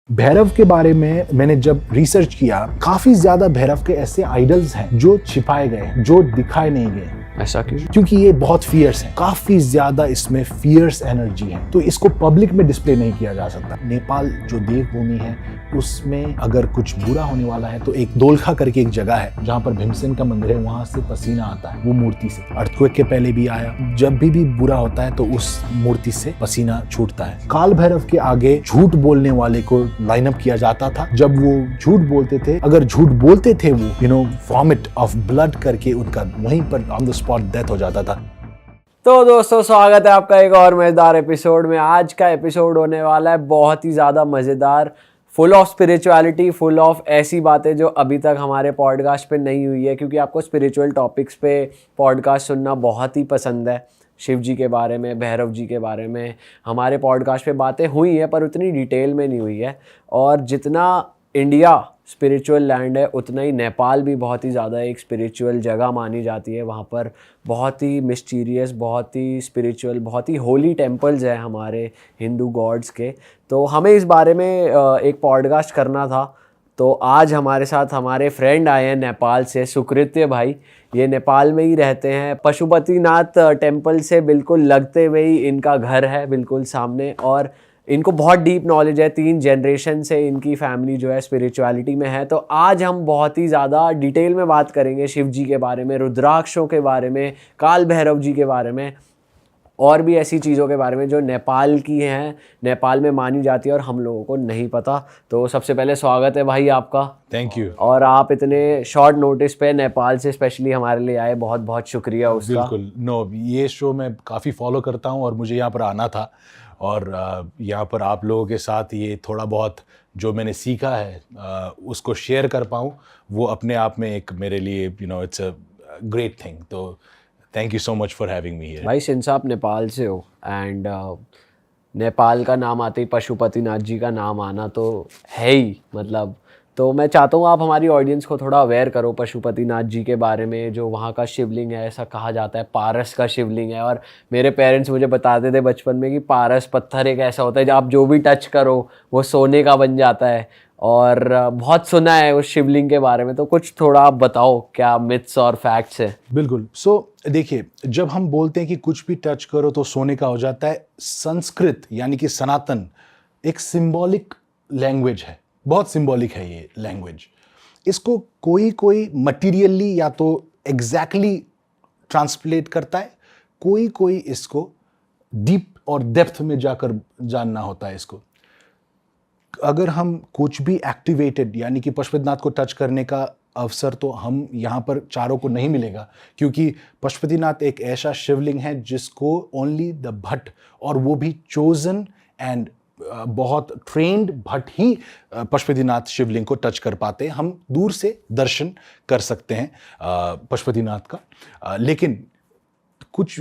भैरव के बारे में मैंने जब रिसर्च किया, काफी ज्यादा भैरव के ऐसे आइडल्स हैं जो छिपाए गए, जो दिखाए नहीं गए। ऐसा क्यों? क्योंकि ये बहुत फियर्स है, काफी ज्यादा इसमें फियर्स एनर्जी है, तो इसको पब्लिक में डिस्प्ले नहीं किया जा सकता। नेपाल जो देवभूमि है उसमें अगर कुछ बुरा होने वाला है तो एक दोलखा करके एक जगह है जहाँ पर भीमसेन का मंदिर है, वहां से पसीना आता है वो मूर्ति से। अर्थक्वेक के पहले भी आया, जब भी बुरा होता है तो उस मूर्ति से पसीना छूटता है। काल भैरव के आगे झूठ बोलने वाले को लाइनअप किया जाता था। जब वो झूठ बोलते थे, अगर झूठ बोलते थे वो वॉमिट ऑफ ब्लड करके उनका वहीं पर ऑन द स्पॉट डेथ हो जाता था। तो दोस्तों, स्वागत है आपका एक और मजेदार एपिसोड में। आज का एपिसोड होने वाला है बहुत ही ज़्यादा मज़ेदार, full of spirituality, full of ऐसी बातें जो अभी तक हमारे पॉडकास्ट पे नहीं हुई है, क्योंकि आपको स्पिरिचुअल टॉपिक्स पे पॉडकास्ट सुनना बहुत ही पसंद है। शिव जी के बारे में, भैरव जी के बारे में हमारे पॉडकास्ट पे बातें हुई हैं, पर उतनी डिटेल में नहीं हुई है। और जितना इंडिया स्पिरिचुअल लैंड है, उतना ही नेपाल भी बहुत ही ज़्यादा एक स्पिरिचुअल जगह मानी जाती है। वहाँ पर बहुत ही मिस्टीरियस, बहुत ही स्पिरिचुअल, बहुत ही होली टेम्पल्स हैं हमारे हिंदू गॉड्स के। तो हमें इस बारे में एक पॉडकास्ट करना था। तो आज हमारे साथ हमारे फ्रेंड आए हैं नेपाल से, सुकृत्य भाई। ये नेपाल में ही रहते हैं, पशुपतिनाथ टेम्पल से बिल्कुल लगते हुए ही इनका घर है, बिल्कुल सामने। और इनको बहुत डीप नॉलेज है, 3 जनरेशन से इनकी फैमिली जो है स्पिरिचुअलिटी में है। तो आज हम बहुत ही ज़्यादा डिटेल में बात करेंगे शिव जी के बारे में, रुद्राक्षों के बारे में, काल भैरव जी के बारे में, और भी ऐसी चीज़ों के बारे में जो नेपाल की हैं, नेपाल में मानी जाती है और हम लोगों को नहीं पता। तो सबसे पहले स्वागत है भाई आपका। Thank you. और आप इतने शॉर्ट नोटिस पे नेपाल से स्पेशली हमारे लिए आए, बहुत बहुत शुक्रिया उसका। बिल्कुल। ये शो मैं काफ़ी फॉलो करता हूँ और मुझे यहाँ पर आना था, और यहाँ पर आप लोगों के साथ ये थोड़ा बहुत जो मैंने सीखा है उसको शेयर कर पाऊँ, वो अपने आप में एक मेरे लिए इट्स अ ग्रेट थिंग। तो thank you so much for having me here. भाई, सिंस आप नेपाल से हो एंड नेपाल का नाम आते ही पशुपतिनाथ जी का नाम आना तो है ही, मतलब। तो मैं चाहता हूँ आप हमारी ऑडियंस को थोड़ा अवेयर करो पशुपतिनाथ जी के बारे में। जो वहाँ का शिवलिंग है, ऐसा कहा जाता है पारस का शिवलिंग है। और मेरे पेरेंट्स मुझे बताते थे बचपन में कि पारस पत्थर एक ऐसा होता है जो आप जो भी टच करो वो सोने का बन जाता है। और बहुत सुना है उस शिवलिंग के बारे में। तो कुछ थोड़ा आप बताओ, क्या मिथ्स और फैक्ट्स है? बिल्कुल। देखिए, जब हम बोलते हैं कि कुछ भी टच करो तो सोने का हो जाता है, संस्कृत यानी कि सनातन एक सिंबॉलिक लैंग्वेज है, बहुत सिंबॉलिक है ये लैंग्वेज। इसको कोई मटीरियली या तो एग्जैक्टली ट्रांसलेट करता है, कोई इसको डीप और डेप्थ में जाकर जानना होता है इसको। अगर हम कुछ भी एक्टिवेटेड यानी कि पशुपतिनाथ को टच करने का अवसर तो हम यहाँ पर चारों को नहीं मिलेगा, क्योंकि पशुपतिनाथ एक ऐसा शिवलिंग है जिसको ओनली द भट्ट, और वो भी चोजन एंड बहुत ट्रेंड भट्ट ही पशुपतिनाथ शिवलिंग को टच कर पाते हैं। हम दूर से दर्शन कर सकते हैं पशुपतिनाथ का, लेकिन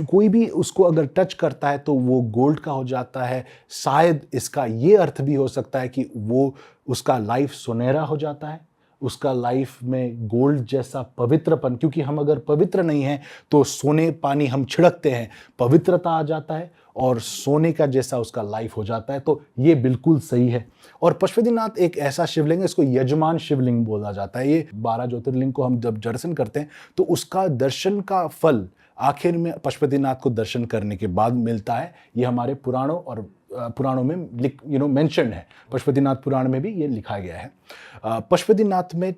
कोई भी उसको अगर टच करता है तो वो गोल्ड का हो जाता है। शायद इसका ये अर्थ भी हो सकता है कि वो उसका लाइफ सुनहरा हो जाता है, उसका लाइफ में गोल्ड जैसा पवित्रपन, क्योंकि हम अगर पवित्र नहीं हैं तो सोने पानी हम छिड़कते हैं, पवित्रता आ जाता है और सोने का जैसा उसका लाइफ हो जाता है। तो ये बिल्कुल सही है। और पशुपतिनाथ एक ऐसा शिवलिंग है, इसको यजमान शिवलिंग बोला जाता है। ये 12 ज्योतिर्लिंग को हम जब दर्शन करते हैं तो उसका दर्शन का फल आखिर में पशुपतिनाथ को दर्शन करने के बाद मिलता है। ये हमारे पुराणों में मेंशन है, पशुपतिनाथ पुराण में भी ये लिखा गया है। पशुपतिनाथ में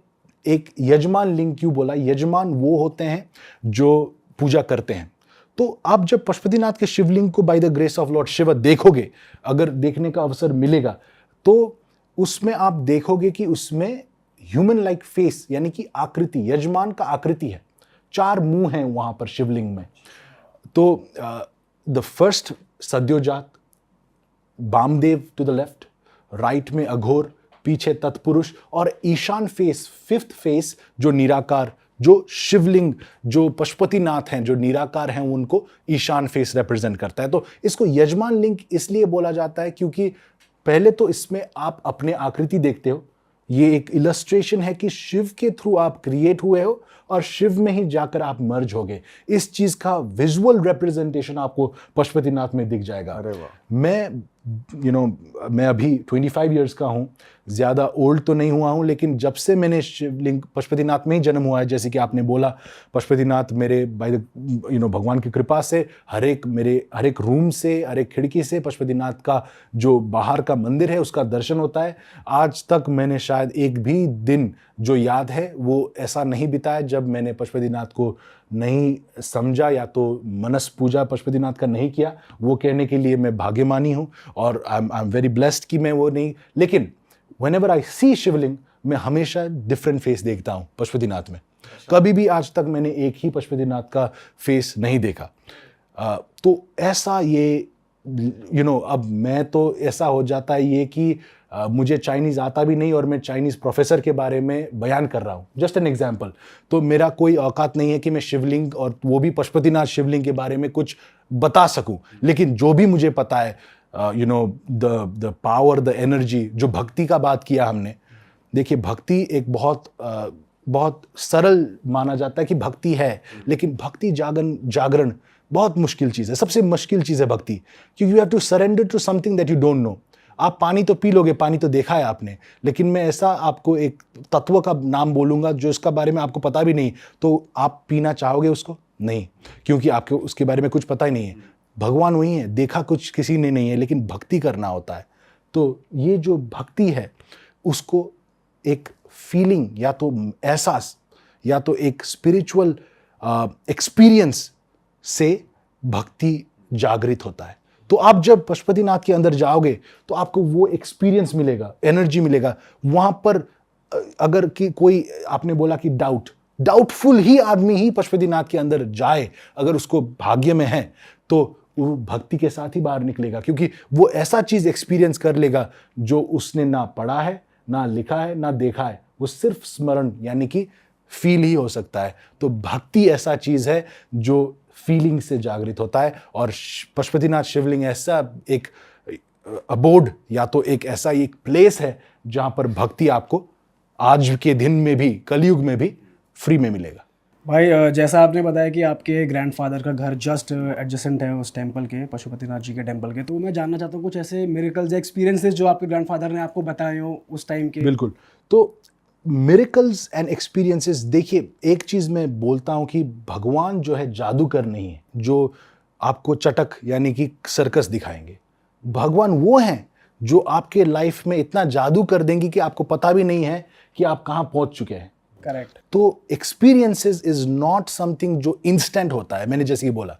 एक यजमान लिंग क्यों बोला? यजमान वो होते हैं जो पूजा करते हैं। तो आप जब पशुपतिनाथ के शिवलिंग को by the grace of Lord Shiva देखोगे, अगर देखने का अवसर मिलेगा, तो उसमें आप देखोगे कि उसमें ह्यूमन लाइक फेस यानी कि आकृति, यजमान का आकृति है। 4 मुंह हैं वहां पर शिवलिंग में। तो the first Sadyojat, Vamadev to the left, right में अघोर, पीछे तत्पुरुष, और ईशान फेस, 5th फेस जो निराकार, जो शिवलिंग, जो पशुपतिनाथ हैं, जो निराकार हैं, उनको ईशान फेस रिप्रेजेंट करता है। तो इसको यजमान लिंग इसलिए बोला जाता है क्योंकि पहले तो इसमें आप अपने आकृति देखते हो। ये एक इलस्ट्रेशन है कि शिव के थ्रू आप क्रिएट हुए हो और शिव में ही जाकर आप मर्ज होगे। इस चीज का विजुअल रिप्रेजेंटेशन आपको पशुपतिनाथ में दिख जाएगा। अरे वाह। मैं अभी 25 इयर्स का हूँ। ज़्यादा ओल्ड तो नहीं हुआ हूँ, लेकिन जब से मैंने शिवलिंग पशुपतिनाथ में ही जन्म हुआ है, जैसे कि आपने बोला, पशुपतिनाथ मेरे बाय द भगवान की कृपा से हर एक रूम से, हर एक खिड़की से पशुपतिनाथ का जो बाहर का मंदिर है उसका दर्शन होता है। आज तक मैंने शायद एक भी दिन जो याद है वो ऐसा नहीं बिताया जब मैंने पशुपतिनाथ को नहीं समझा या तो मनस पूजा पशुपतिनाथ का नहीं किया। वो कहने के लिए मैं भाग्यमानी हूँ और आई एम वेरी ब्लेस्ड कि मैं वो नहीं, लेकिन व्हेनेवर आई सी शिवलिंग मैं हमेशा डिफरेंट फेस देखता हूँ पशुपतिनाथ में। कभी भी आज तक मैंने एक ही पशुपतिनाथ का फेस नहीं देखा। तो ऐसा ये अब मैं तो ऐसा हो जाता है ये कि मुझे चाइनीज़ आता भी नहीं और मैं चाइनीज़ प्रोफेसर के बारे में बयान कर रहा हूँ, जस्ट एन एग्जाम्पल। तो मेरा कोई औकात नहीं है कि मैं शिवलिंग और वो भी पशुपतिनाथ शिवलिंग के बारे में कुछ बता सकूं, लेकिन जो भी मुझे पता है द पावर, द एनर्जी, जो भक्ति का बात किया हमने। देखिए, भक्ति एक बहुत सरल माना जाता है कि भक्ति है, लेकिन भक्ति जागरण बहुत मुश्किल चीज़ है। सबसे मुश्किल चीज़ है भक्ति, क्योंकि you have to surrender to something that you don't know. आप पानी तो पी लोगे, पानी तो देखा है आपने, लेकिन मैं ऐसा आपको एक तत्व का नाम बोलूँगा जो इसका बारे में आपको पता भी नहीं, तो आप पीना चाहोगे उसको? नहीं, क्योंकि आपको उसके बारे में कुछ पता ही नहीं है। भगवान वही है, देखा कुछ किसी ने नहीं है, लेकिन भक्ति करना होता है। तो ये जो भक्ति है उसको एक फीलिंग या तो एहसास या तो एक स्पिरिचुअल एक्सपीरियंस से भक्ति जागृत होता है। तो आप जब पशुपतिनाथ के अंदर जाओगे तो आपको वो एक्सपीरियंस मिलेगा, एनर्जी मिलेगा। वहां पर अगर कि कोई, आपने बोला कि डाउटफुल ही आदमी ही पशुपतिनाथ के अंदर जाए, अगर उसको भाग्य में है, तो वो भक्ति के साथ ही बाहर निकलेगा, क्योंकि वो ऐसा चीज एक्सपीरियंस कर लेगा जो उसने ना पढ़ा है, ना लिखा है, ना देखा है। वो सिर्फ स्मरण यानी कि फील ही हो सकता है। तो भक्ति ऐसा चीज है जो फीलिंग से जागृत होता है, और पशुपतिनाथ शिवलिंग ऐसा एक अबोर्ड या तो एक ऐसा एक प्लेस है जहां पर भक्ति आपको आज के दिन में भी, कलयुग में भी फ्री में मिलेगा। भाई, जैसा आपने बताया कि आपके ग्रैंडफादर का घर जस्ट एडजेसेंट है उस टेंपल के, पशुपतिनाथ जी के टेंपल के, तो मैं जानना चाहता हूँ कुछ ऐसे मिरेकल्स, एक्सपीरियंसेस जो आपके ग्रैंडफादर ने आपको बताए हो उस टाइम के। बिल्कुल। तो मिरेकल्स एंड एक्सपीरियंसेस, देखिए एक चीज मैं बोलता हूं कि भगवान जो है जादूगर नहीं है जो आपको चटक यानी कि सर्कस दिखाएंगे। भगवान वो हैं जो आपके लाइफ में इतना जादू कर देंगे कि आपको पता भी नहीं है कि आप कहां पहुंच चुके हैं। करेक्ट। तो एक्सपीरियंसेस इज नॉट समथिंग जो इंस्टेंट होता है। मैंने जैसे कि बोला,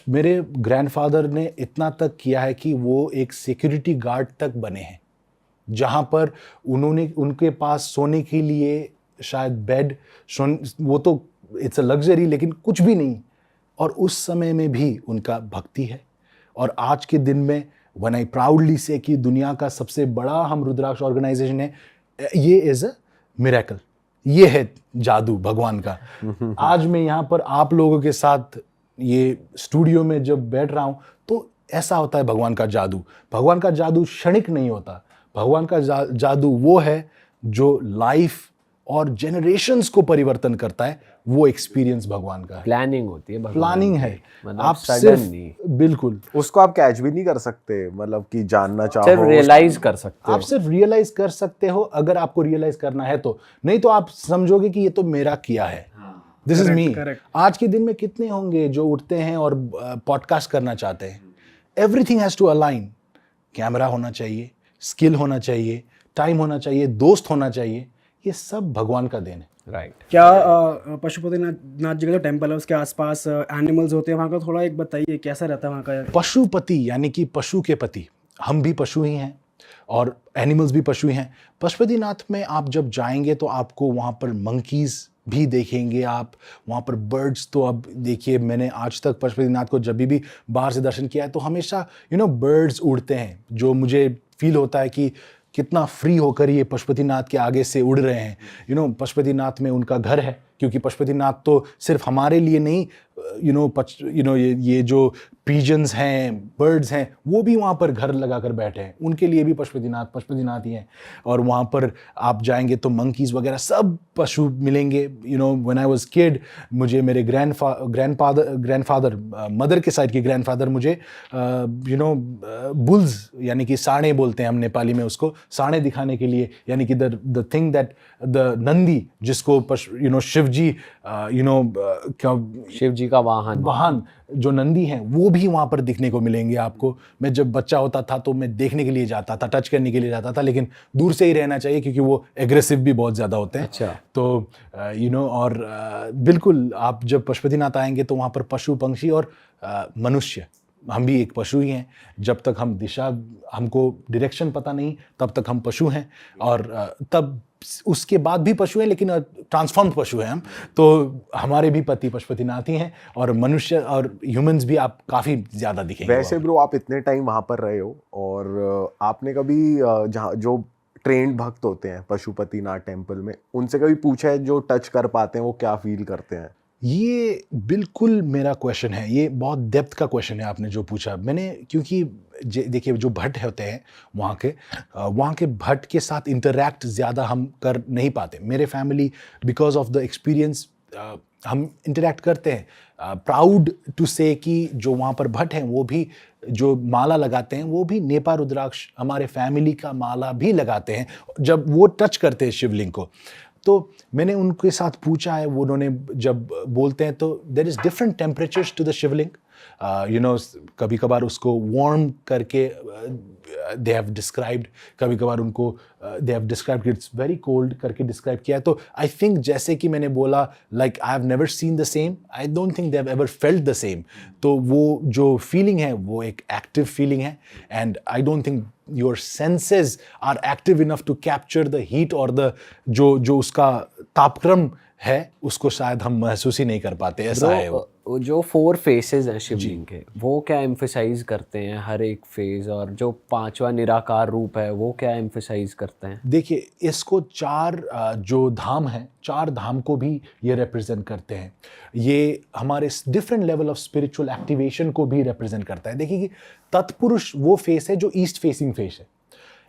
मेरे ग्रैंडफादर ने इतना तक किया है कि वो एक सिक्योरिटी गार्ड तक बने हैं, जहां पर उनके पास सोने के लिए शायद बेड, वो तो इट्स अ लग्जरी, लेकिन कुछ भी नहीं। और उस समय में भी उनका भक्ति है। और आज के दिन में व्हेन आई प्राउडली से कि दुनिया का सबसे बड़ा हम रुद्राक्ष ऑर्गेनाइजेशन है, ये इज अ मिरेकल, ये है जादू भगवान का। आज मैं यहाँ पर आप लोगों के साथ ये स्टूडियो में जब बैठ रहा हूं तो ऐसा होता है भगवान का जादू। भगवान का जादू क्षणिक नहीं होता। भगवान का जादू वो है जो लाइफ और जनरेशंस को परिवर्तन करता है। वो एक्सपीरियंस भगवान का है। प्लानिंग होती है, प्लानिंग है, मतलब आप sudden सिर्फ नहीं। बिल्कुल उसको आप कैच भी नहीं कर सकते, मतलब कि जानना चाहो सिर्फ रियलाइज कर सकते आप सिर्फ रियलाइज कर सकते हो, अगर आपको रियलाइज करना है तो। नहीं तो आप समझोगे कि ये तो मेरा किया है, दिस इज मी। correct. आज के दिन में कितने होंगे जो उठते हैं और पॉडकास्ट करना चाहते हैं। Everything has to align. Camera होना चाहिए, स्किल होना चाहिए, टाइम होना चाहिए, दोस्त होना चाहिए। ये सब भगवान का देन है। राइट। क्या पशुपतिनाथ जी का जो टेंपल है उसके आसपास एनिमल्स होते हैं वहाँ का, थोड़ा एक बताइए कैसा रहता है वहाँ का। पशुपति यानी कि पशु के पति, हम भी पशु ही हैं और एनिमल्स भी पशु ही हैं। पशुपतिनाथ में आप जब जाएंगे तो आपको वहाँ पर मंकीज़ भी देखेंगे आप, वहाँ पर बर्ड्स। तो अब देखिए, मैंने आज तक पशुपतिनाथ को जब भी बाहर से दर्शन किया है तो हमेशा बर्ड्स उड़ते हैं, जो मुझे फील होता है कि कितना फ्री होकर ये पशुपतिनाथ के आगे से उड़ रहे हैं। पशुपतिनाथ में उनका घर है, क्योंकि पशुपतिनाथ तो सिर्फ हमारे लिए नहीं, ये जो पिजन्स हैं, बर्ड्स हैं, वो भी वहाँ पर घर लगा कर बैठे हैं। उनके लिए भी पशुपतिनाथ ही हैं। और वहाँ पर आप जाएंगे तो मंकीज़ वगैरह सब पशु मिलेंगे। व्हेन आई वाज किड, मुझे मेरे ग्रैंडफादर मदर के साइड के ग्रैंडफादर मुझे बुल्स यानी कि साढ़े बोलते हैं हम नेपाली में उसको, साढ़े दिखाने के लिए, यानी कि the thing that the Nandi, जिसको शिव जी शिव जी का वाहन जो नंदी हैं वो भी वहाँ पर दिखने को मिलेंगे आपको। मैं जब बच्चा होता था तो मैं देखने के लिए जाता था, टच करने के लिए जाता था, लेकिन दूर से ही रहना चाहिए क्योंकि वो एग्रेसिव भी बहुत ज़्यादा होते हैं। अच्छा। तो और बिल्कुल आप जब पशुपतिनाथ आएंगे तो वहाँ पर पशु पंक्षी और मनुष्य, हम भी एक पशु ही हैं। जब तक हमको डायरेक्शन पता नहीं तब तक हम पशु हैं, और तब उसके बाद भी पशु हैं, लेकिन ट्रांसफॉर्म्ड पशु हैं हम। तो हमारे भी पति पशुपतिनाथ ही हैं, और मनुष्य और ह्यूमंस भी आप काफ़ी ज़्यादा दिखेंगे। वैसे ब्रो, आप इतने टाइम वहाँ पर रहे हो, और आपने कभी जहाँ जो ट्रेंड भक्त होते हैं पशुपतिनाथ टेम्पल में, उनसे कभी पूछा है जो टच कर पाते हैं वो क्या फील करते हैं? ये बिल्कुल मेरा क्वेश्चन है, ये बहुत डेप्थ का क्वेश्चन है आपने जो पूछा। मैंने, क्योंकि देखिए जो भट्ट होते हैं वहाँ के भट्ट के साथ इंटरैक्ट ज़्यादा हम कर नहीं पाते। मेरे family, because of the experience, हम इंटरैक्ट करते हैं। प्राउड टू से कि जो वहाँ पर भट्ट हैं वो भी जो माला लगाते हैं वो भी नेपा रुद्राक्ष हमारे फैमिली का माला भी लगाते हैं जब वो टच करते हैं शिवलिंग को। तो मैंने उनके साथ पूछा है, वो उन्होंने जब बोलते हैं तो there is different temperatures to the Shivling. कभी कभार उसको वार्म करके दे हैव डिस्क्राइब्ड, कभी कभार उनको they have described it's very cold करके डिस्क्राइब किया है। तो आई थिंक जैसे कि मैंने बोला, like I have never seen the same, I don't think they have ever felt the same. तो वो जो फीलिंग है वो एक एक्टिव फीलिंग है, and I don't think your senses are active enough to capture the heat और the जो उसका तापक्रम है उसको शायद हम महसूस ही नहीं कर पाते। ऐसा है वो। जो 4 फेसेस हैं शिवलिंग के, वो क्या एम्फसाइज करते हैं हर एक फेज, और जो 5वां निराकार रूप है वो क्या एम्फसाइज करते हैं? देखिए, इसको 4 जो धाम हैं, 4 धाम को भी ये रिप्रेजेंट करते हैं। ये हमारे different level of spiritual activation को भी रिप्रेजेंट करता है। देखिए कि तत्पुरुष वो फेस है जो ईस्ट फेसिंग फेस है।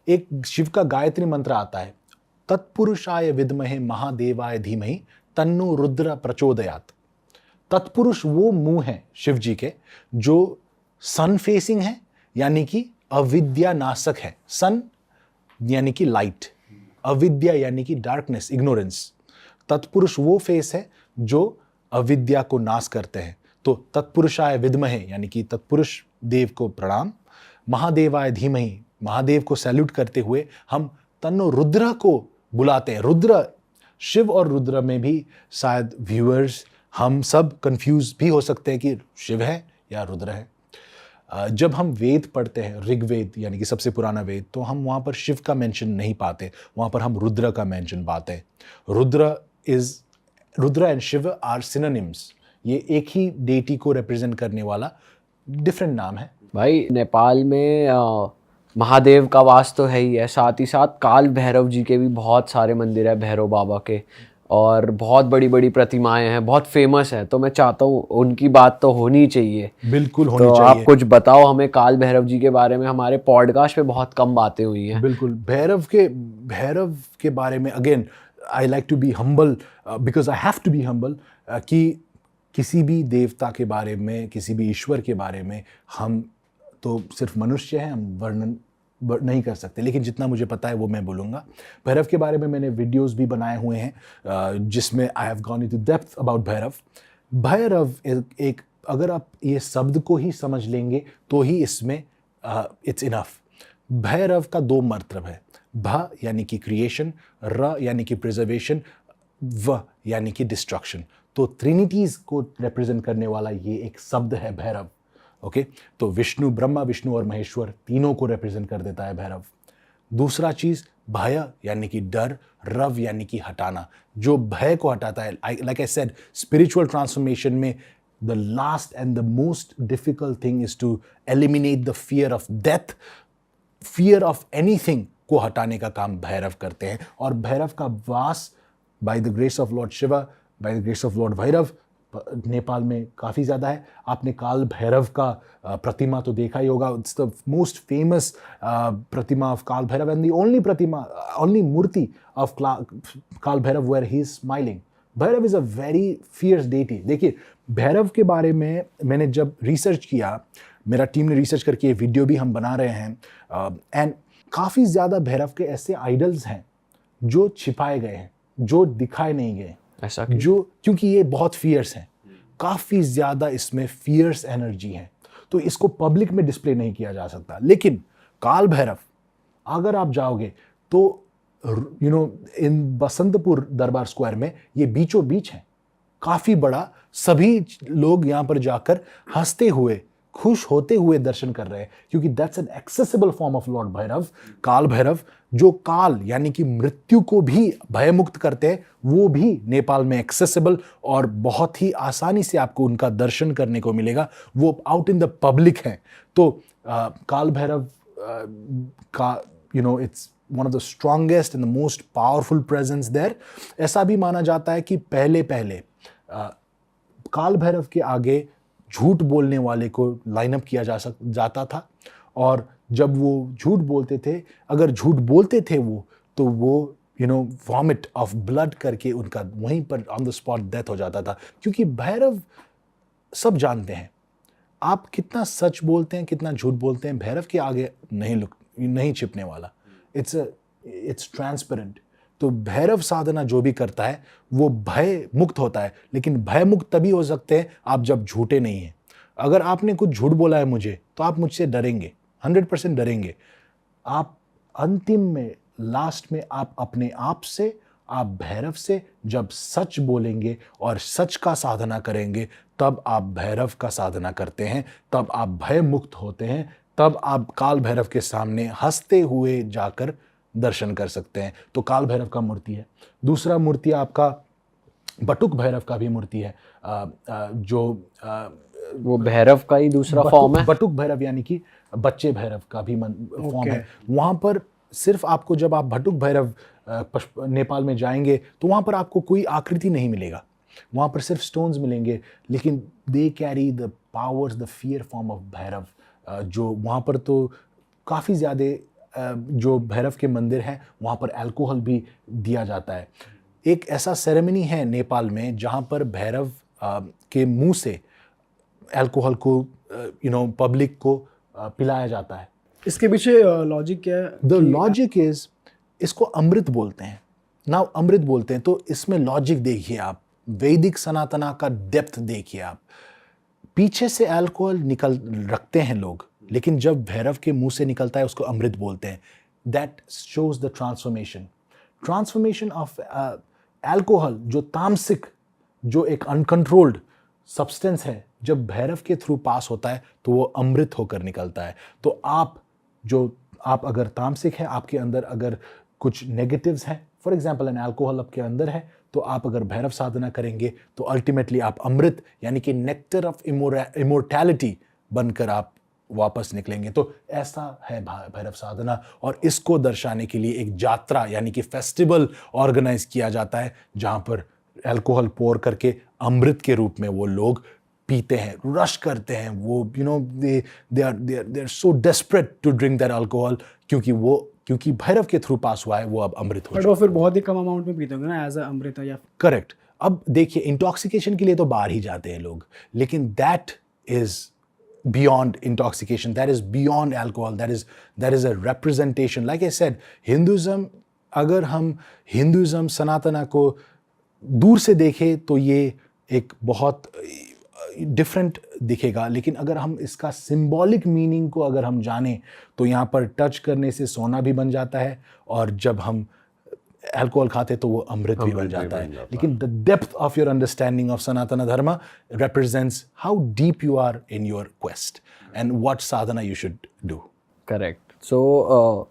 एक शिव का गायत्री मंत्र आता है, तत्पुरुषाय विद्महे महादेवाय धीमहि तन्नो रुद्र प्रचोदयात्। तत्पुरुष वो मुंह है शिव जी के जो सन फेसिंग है, यानी कि अविद्या नाशक है। सन यानी कि लाइट, अविद्या यानी कि डार्कनेस, इग्नोरेंस। तत्पुरुष वो फेस है जो अविद्या को नाश करते हैं। तो तत्पुरुषाय विद्महे यानी कि तत्पुरुष देव को प्रणाम, महादेवाय धीमहि, महादेव को सैल्यूट करते हुए हम तन्नो रुद्र को बुलाते हैं। रुद्र, शिव और रुद्र में भी शायद व्यूअर्स हम सब कंफ्यूज भी हो सकते हैं कि शिव है या रुद्र है। जब हम वेद पढ़ते हैं, ऋग्वेद यानी कि सबसे पुराना वेद, तो हम वहाँ पर शिव का मेंशन नहीं पाते, वहाँ पर हम रुद्र का मेंशन पाते हैं। Rudra and Shiva are synonyms. ये एक ही डेटी को रिप्रेजेंट करने वाला डिफरेंट नाम है। भाई नेपाल में महादेव का वास तो है ही है, साथ ही साथ काल भैरव जी के भी बहुत सारे मंदिर है, भैरव बाबा के, और बहुत बड़ी बड़ी प्रतिमाएं हैं, बहुत फेमस है। तो मैं चाहता हूँ उनकी बात तो होनी चाहिए। बिल्कुल होनी तो चाहिए। आप कुछ बताओ हमें काल भैरव जी के बारे में, हमारे पॉडकास्ट पे बहुत कम बातें हुई हैं। बिल्कुल, भैरव के बारे में again I like to be humble, because I have to be humble, कि किसी भी देवता के बारे में, किसी भी ईश्वर के बारे में हम तो सिर्फ मनुष्य हैं, हम वर्णन नहीं कर सकते, लेकिन जितना मुझे पता है वो मैं बोलूँगा। भैरव के बारे में मैंने वीडियोस भी बनाए हुए हैं जिसमें I have gone into depth about Bhairav. Bhairav एक, अगर आप ये शब्द को ही समझ लेंगे तो ही इसमें इट्स इनफ। भैरव का 2 मतलब है, भ यानी कि क्रिएशन, र यानी कि प्रिजर्वेशन, व यानी कि डिस्ट्रक्शन। तो ट्रिनिटीज को रिप्रेजेंट करने वाला ये एक शब्द है भैरव। ओके, तो विष्णु, ब्रह्मा, विष्णु और महेश्वर तीनों को रिप्रेजेंट कर देता है भैरव। दूसरा चीज भय यानी कि डर, रव यानी कि हटाना, जो भय को हटाता है। Like I said, spiritual transformation में the last and the most difficult thing is to eliminate the fear of death, fear of anything को हटाने का काम भैरव करते हैं। और भैरव का वास bye the grace of Lord Shiva, bye the grace of Lord Bhairav, Nepal में काफ़ी ज़्यादा है। आपने काल भैरव का प्रतिमा तो देखा ही होगा। इट्स द मोस्ट फेमस प्रतिमा of Kaal Bhairav and the only प्रतिमा, ओनली मूर्ति of Kaal Bhairav where he is smiling. Bhairav is a very fierce deity. देखिए, भैरव के बारे में मैंने जब रिसर्च किया, मेरा टीम ने रिसर्च करके ये वीडियो भी हम बना रहे हैं, एंड काफ़ी ज़्यादा भैरव के ऐसे आइडल्स हैं जो छिपाए गए हैं, जो दिखाए नहीं गए, ऐसा क्यों? जो क्योंकि ये बहुत फियर्स हैं, काफ़ी ज़्यादा इसमें फियर्स एनर्जी है, तो इसको पब्लिक में डिस्प्ले नहीं किया जा सकता। लेकिन काल भैरव अगर आप जाओगे तो इन बसंतपुर दरबार स्क्वायर में ये बीचों बीच है, काफ़ी बड़ा, सभी लोग यहाँ पर जाकर हंसते हुए, खुश होते हुए दर्शन कर रहे हैं, क्योंकि that's an accessible form of Lord Bhairav, काल भैरव, जो काल यानी कि मृत्यु को भी भयमुक्त करते हैं, वो भी नेपाल में एक्सेसिबल और बहुत ही आसानी से आपको उनका दर्शन करने को मिलेगा। वो आउट इन द पब्लिक हैं। तो काल भैरव का it's one of the strongest and the most powerful presence there. ऐसा भी माना जाता है कि पहले काल भैरव के आगे झूठ बोलने वाले को लाइनअप किया जाता था, और जब वो झूठ बोलते थे, अगर झूठ बोलते थे तो वो वॉमिट ऑफ ब्लड करके उनका वहीं पर ऑन द स्पॉट डेथ हो जाता था। क्योंकि भैरव सब जानते हैं, आप कितना सच बोलते हैं, कितना झूठ बोलते हैं, भैरव के आगे नहीं छिपने वाला। It's transparent. तो भैरव साधना जो भी करता है वो भय मुक्त होता है, लेकिन भय मुक्त तभी हो सकते हैं आप जब झूठे नहीं हैं। अगर आपने कुछ झूठ बोला है मुझे, तो आप मुझसे डरेंगे, 100% डरेंगे। आप अंतिम में, लास्ट में आप अपने आप से, आप भैरव से जब सच बोलेंगे और सच का साधना करेंगे, तब आप भैरव का साधना करते हैं, तब आप भय मुक्त होते हैं, तब आप काल भैरव के सामने हंसते हुए जाकर दर्शन कर सकते हैं। तो काल भैरव का मूर्ति है। दूसरा मूर्ति आपका बटुक भैरव का भी मूर्ति है, जो वो भैरव का ही दूसरा फॉर्म है। बटुक भैरव यानी कि बच्चे भैरव का भी फॉर्म है। वहाँ पर सिर्फ आपको, जब आप बटुक भैरव नेपाल में जाएंगे तो वहाँ पर आपको कोई आकृति नहीं मिलेगा, वहाँ पर सिर्फ स्टोन्स मिलेंगे, लेकिन they carry the powers, the fear form of Bhairav. जो वहाँ पर तो काफ़ी ज़्यादा जो भैरव के मंदिर हैं वहाँ पर अल्कोहल भी दिया जाता है। एक ऐसा सेरेमनी है नेपाल में जहाँ पर भैरव के मुंह से अल्कोहल को पब्लिक को पिलाया जाता है। इसके पीछे लॉजिक क्या है? द लॉजिक इज, इसको अमृत बोलते हैं ना, अमृत बोलते हैं। तो इसमें लॉजिक देखिए आप, वैदिक सनातना का डेप्थ देखिए आप। पीछे से अल्कोहल रखते हैं लोग, लेकिन जब भैरव के मुंह से निकलता है उसको अमृत बोलते हैं। That shows the transformation of alcohol, जो तामसिक, जो एक अनकंट्रोल्ड सब्सटेंस है, जब भैरव के थ्रू पास होता है तो वो अमृत होकर निकलता है। तो आप अगर तामसिक है, आपके अंदर अगर कुछ नेगेटिव्स हैं, फॉर एग्जाम्पल एन अल्कोहल आपके अंदर है, तो आप अगर भैरव साधना करेंगे तो अल्टीमेटली आप अमृत यानी कि नेक्टर ऑफ इमोर्टैलिटी बनकर आप वापस निकलेंगे। तो ऐसा है भैरव साधना, और इसको दर्शाने के लिए एक यात्रा यानी कि फेस्टिवल ऑर्गेनाइज किया जाता है, जहां पर अल्कोहल पोर करके अमृत के रूप में वो लोग पीते हैं, रश करते हैं। वो they are so desperate to drink that alcohol, क्योंकि भैरव के थ्रू पास हुआ है, वो अब अमृत हो बट वो फिर बहुत ही कम अमाउंट में पीते होंगे ना, एज अ अमृत या? करेक्ट। अब देखिए, इंटॉक्सिकेशन के लिए तो बाहर ही जाते हैं लोग, लेकिन that is beyond intoxication, that is beyond alcohol, that is a representation. Like I said, Hinduism, अगर हम हिंदुइज्म सनातना को दूर से देखें तो ये एक बहुत डिफरेंट दिखेगा, लेकिन अगर हम इसका सिंबॉलिक मीनिंग को अगर हम जानें तो यहाँ पर टच करने से सोना भी बन जाता है, और जब हम अल्कोहल खाते तो वो अमृत भी बन जाता है। लेकिन the depth of your understanding of Sanatan Dharma represents how deep you are in your quest and what sadhana you should do. Correct. So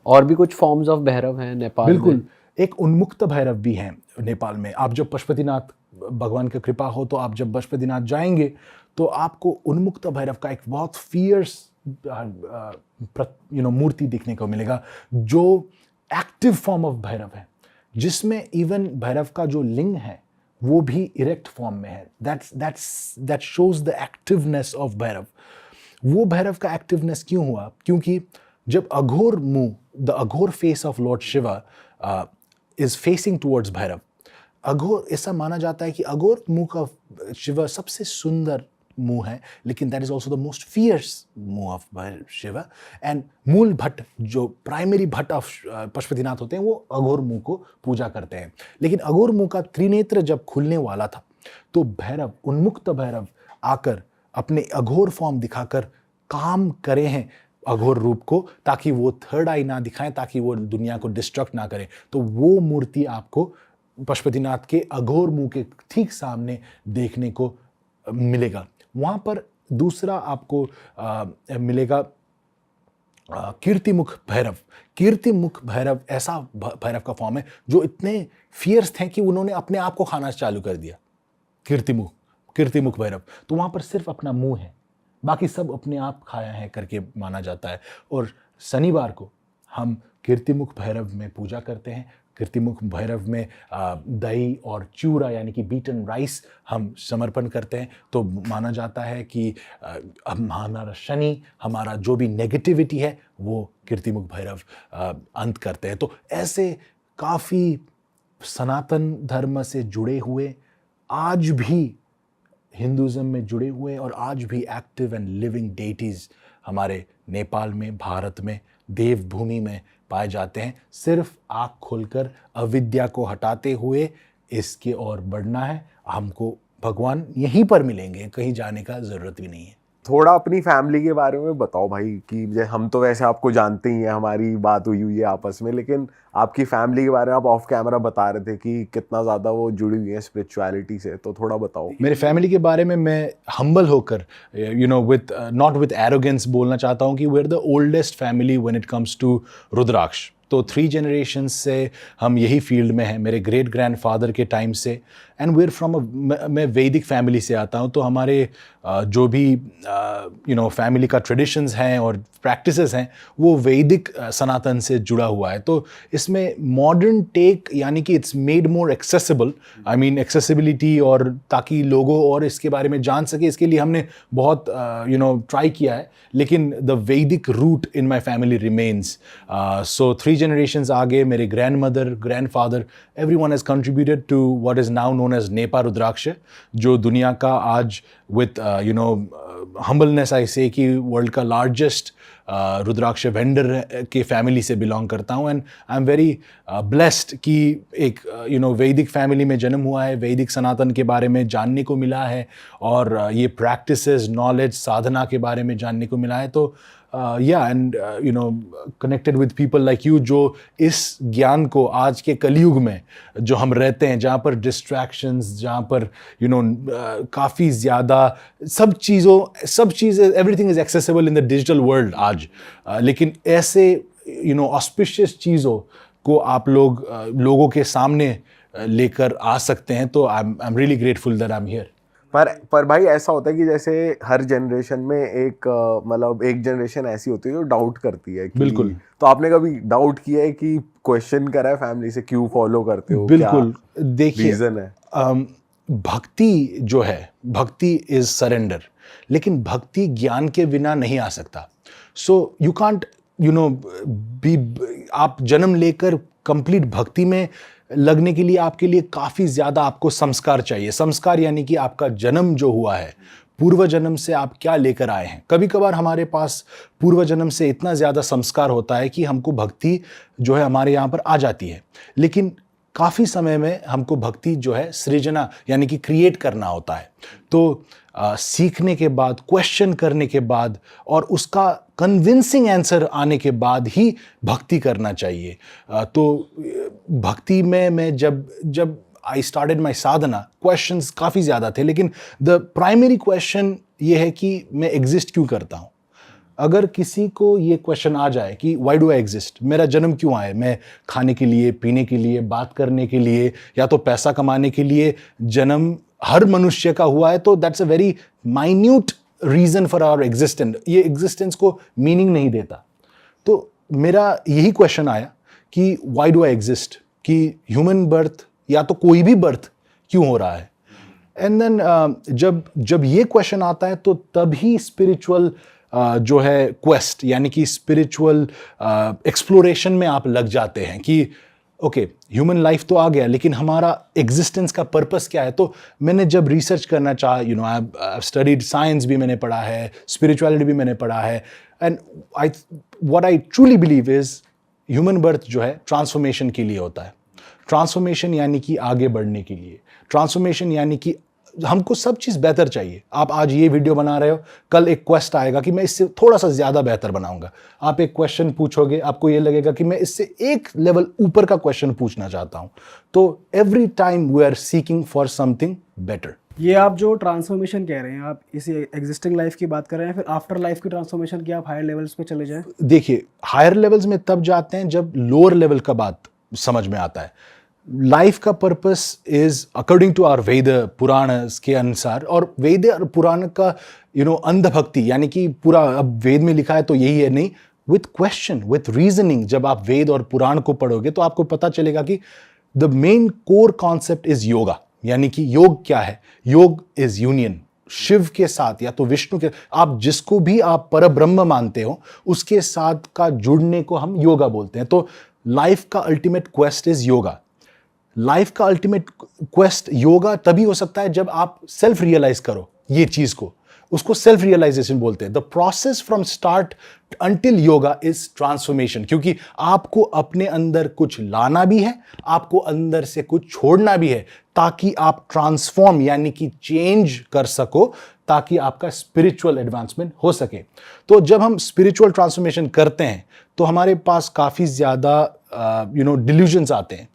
और भी कुछ फॉर्म्स ऑफ भैरव हैं नेपाल में? बिल्कुल, एक उन्मुक्त भैरव भी हैं नेपाल में। आप जब पशुपतिनाथ, भगवान की कृपा हो तो आप जब पशुपतिनाथ जाएंगे तो आपको उन्मुक्त भैरव का एक बहुत फियर्स मूर्ति दिखने को मिलेगा, जो एक्टिव फॉर्म ऑफ भैरव है, जिसमें इवन भैरव का जो लिंग है वो भी इरेक्ट फॉर्म में है. That shows the activeness of Bhairav. वो भैरव का एक्टिवनेस क्यों हुआ? क्योंकि जब अघोर मुंह, the Aghor face of Lord Shiva is facing towards Bhairav, Aghor, ऐसा माना जाता है कि अघोर मुंह का शिवा सबसे सुंदर मुंह है, लेकिन that is also the most fierce मुंह ऑफ शिवा. एंड मूल भट्ट, जो प्राइमरी भट्ट ऑफ पशुपतिनाथ होते हैं, वो अघोर मुंह को पूजा करते हैं. लेकिन अघोर मुंह का त्रिनेत्र जब खुलने वाला था, तो भैरव, उन्मुक्त भैरव आकर अपने अघोर फॉर्म दिखाकर काम करे हैं अघोर रूप को, ताकि वो थर्ड आई ना दिखाएं, ताकि वो दुनिया को डिस्ट्रक्ट ना करें. तो वो मूर्ति आपको पशुपतिनाथ के अघोर मुंह के ठीक सामने देखने को मिलेगा. वहां पर दूसरा आपको मिलेगा कीर्तिमुख भैरव. कीर्तिमुख भैरव ऐसा भैरव का फॉर्म है जो इतने फियर्स थे कि उन्होंने अपने आप को खाना चालू कर दिया. कीर्तिमुख भैरव, तो वहां पर सिर्फ अपना मुंह है, बाकी सब अपने आप खाया है करके माना जाता है. और शनिवार को हम कीर्तिमुख भैरव में पूजा करते हैं. कीर्तिमुख भैरव में दही और चूरा यानी कि बीटन राइस हम समर्पण करते हैं. तो माना जाता है कि हमारा शनि, हमारा जो भी नेगेटिविटी है, वो कीर्तिमुख भैरव अंत करते हैं. तो ऐसे काफ़ी सनातन धर्म से जुड़े हुए, आज भी हिंदुज़म में जुड़े हुए और आज भी एक्टिव एंड लिविंग डेटीज़ हमारे नेपाल में, भारत में, देवभूमि में पाए जाते हैं. सिर्फ आँख खोलकर अविद्या को हटाते हुए इसके और बढ़ना है. हमको भगवान यहीं पर मिलेंगे, कहीं जाने का ज़रूरत भी नहीं है. थोड़ा अपनी फैमिली के बारे में बताओ भाई, कि हम तो वैसे आपको जानते ही हैं, हमारी बात हुई है आपस में, लेकिन आपकी फैमिली के बारे में आप ऑफ कैमरा बता रहे थे कि कितना ज़्यादा वो जुड़ी हुई है स्पिरिचुअलिटी से, तो थोड़ा बताओ. मेरे फैमिली के बारे में मैं हम्बल होकर, विद नॉट विद एरोगेंस बोलना चाहता हूँ कि we are the oldest family when it comes to Rudraksha. तो 3 जनरेशन से हम यही फील्ड में हैं, मेरे ग्रेट ग्रैंडफादर के टाइम से. एंड वेयर फ्रॉम मैं वैदिक फैमिली से आता हूँ, तो हमारे जो भी फैमिली का ट्रेडिशंस हैं और प्रैक्टिसेस हैं, वो वैदिक सनातन से जुड़ा हुआ है. तो इसमें मॉडर्न टेक, यानी कि it's made more accessible, I mean accessibility, और ताकि लोगों और इसके बारे में जान सके, इसके लिए हमने बहुत ट्राई किया है. लेकिन the Vedic root in my family remains. So 3 generations आगे मेरे grandmother, grandfather, everyone has contributed to what is now known as Nepa Rudraksha, जो दुनिया का आज विथ हम्बलनेस आई से कि वर्ल्ड का लार्जेस्ट रुद्राक्ष वेंडर के फैमिली से बिलोंग करता हूँ. And I am very blessed कि एक वैदिक फैमिली में जन्म हुआ है, वैदिक सनातन के बारे में जानने को मिला है, और ये प्रैक्टिसेस, नॉलेज, साधना के बारे में जानने को मिला है. तो and connected with people like you, जो इस ज्ञान को आज के कलयुग में जो हम रहते हैं, जहाँ पर डिस्ट्रैक्शंस, जहाँ पर काफ़ी ज़्यादा सब चीज़ें, everything is accessible in the digital world आज. लेकिन ऐसे ऑस्पिशियस चीज़ों को आप लोगों के सामने लेकर आ सकते हैं. तो I am really grateful that I am here. पर भाई ऐसा होता है कि जैसे हर जनरेशन में एक मतलब एक जनरेशन ऐसी होती है जो डाउट करती है कि, बिल्कुल. तो आपने कभी डाउट किया है कि क्वेश्चन करा है फैमिली से, क्यों फॉलो करते हो, बिल्कुल. देखिए, रीजन है? भक्ति जो है, भक्ति इज सरेंडर, लेकिन भक्ति ज्ञान के बिना नहीं आ सकता. सो यू कांट आप जन्म लेकर कंप्लीट भक्ति में लगने के लिए आपके लिए काफ़ी ज़्यादा आपको संस्कार चाहिए. संस्कार यानी कि आपका जन्म जो हुआ है, पूर्व जन्म से आप क्या लेकर आए हैं. कभी कभार हमारे पास पूर्व जन्म से इतना ज़्यादा संस्कार होता है कि हमको भक्ति जो है हमारे यहाँ पर आ जाती है, लेकिन काफ़ी समय में हमको भक्ति जो है सृजना यानी कि क्रिएट करना होता है. तो सीखने के बाद, क्वेश्चन करने के बाद और उसका कन्विंसिंग आंसर आने के बाद ही भक्ति करना चाहिए. तो भक्ति में मैं जब I started my Sadhana, questions काफ़ी ज़्यादा थे, लेकिन द प्राइमरी क्वेश्चन ये है कि मैं एग्जिस्ट क्यों करता हूँ. अगर किसी को ये क्वेश्चन आ जाए कि वाई डू आई एग्जिस्ट, मेरा जन्म क्यों आए, मैं खाने के लिए, पीने के लिए, बात करने के लिए, या तो पैसा कमाने के लिए जन्म हर मनुष्य का हुआ है, तो that's a very minute reason for our existence. ये एग्जिस्टेंस को मीनिंग नहीं देता. तो मेरा यही क्वेश्चन आया कि वाई डू आई एग्जिस्ट, कि ह्यूमन बर्थ या तो कोई भी बर्थ क्यों हो रहा है? एंड देन जब ये क्वेश्चन आता है तो तभी स्पिरिचुअल जो है क्वेस्ट यानी कि स्पिरिचुअल एक्सप्लोरेशन में आप लग जाते हैं कि ओके ह्यूमन लाइफ तो आ गया, लेकिन हमारा एग्जिस्टेंस का पर्पस क्या है? तो मैंने जब रिसर्च करना चाहा, you know, I studied science भी मैंने पढ़ा है, स्पिरिचुअलिटी भी मैंने पढ़ा है, and what I truly believe is human birth जो है ट्रांसफॉर्मेशन के लिए होता है। ट्रांसफॉर्मेशन यानी कि आगे बढ़ने के लिए, ट्रांसफॉर्मेशन यानी कि हमको सब चीज़ बेहतर चाहिए। आप आज ये वीडियो बना रहे हो, कल एक क्वेस्ट आएगा कि मैं इससे थोड़ा सा ज़्यादा बेहतर बनाऊंगा। आप एक क्वेश्चन पूछोगे, आपको ये लगेगा कि मैं इससे एक लेवल ऊपर का क्वेश्चन पूछना चाहता हूं। तो every time we are seeking for something better. ये आप जो ट्रांसफॉर्मेशन कह रहे हैं, आप इसी एग्जिस्टिंग लाइफ की बात कर रहे हैं, फिर आफ्टर लाइफ की ट्रांसफॉर्मेशन की आप हायर लेवल्स पे चले जाएं? देखिए, हायर लेवल्स में तब जाते हैं जब लोअर लेवल का बात समझ में आता है। लाइफ का purpose is according to our Veda Purana के अनुसार, और वेद और पुराण का अंधभक्ति यानी कि पूरा अब वेद में लिखा है तो यही है, नहीं, विथ क्वेश्चन, विथ रीजनिंग। जब आप वेद और पुराण को पढ़ोगे तो आपको पता चलेगा कि the main core concept is yoga. यानी कि योग क्या है? योग इज यूनियन शिव के साथ या तो विष्णु के, आप जिसको भी आप परब्रह्म मानते हो उसके साथ का जुड़ने को हम योगा बोलते हैं। तो लाइफ का ultimate quest is yoga. Life का अल्टीमेट क्वेस्ट योगा तभी हो सकता है जब आप सेल्फ रियलाइज करो ये चीज को, उसको सेल्फ रियलाइजेशन बोलते हैं। The process from start until yoga is transformation, क्योंकि आपको अपने अंदर कुछ लाना भी है, आपको अंदर से कुछ छोड़ना भी है, ताकि आप ट्रांसफॉर्म यानी कि चेंज कर सको, ताकि आपका स्पिरिचुअल एडवांसमेंट हो सके। तो जब हम स्पिरिचुअल ट्रांसफॉर्मेशन करते हैं तो हमारे पास काफी ज्यादा डिल्यूजन्स आते हैं।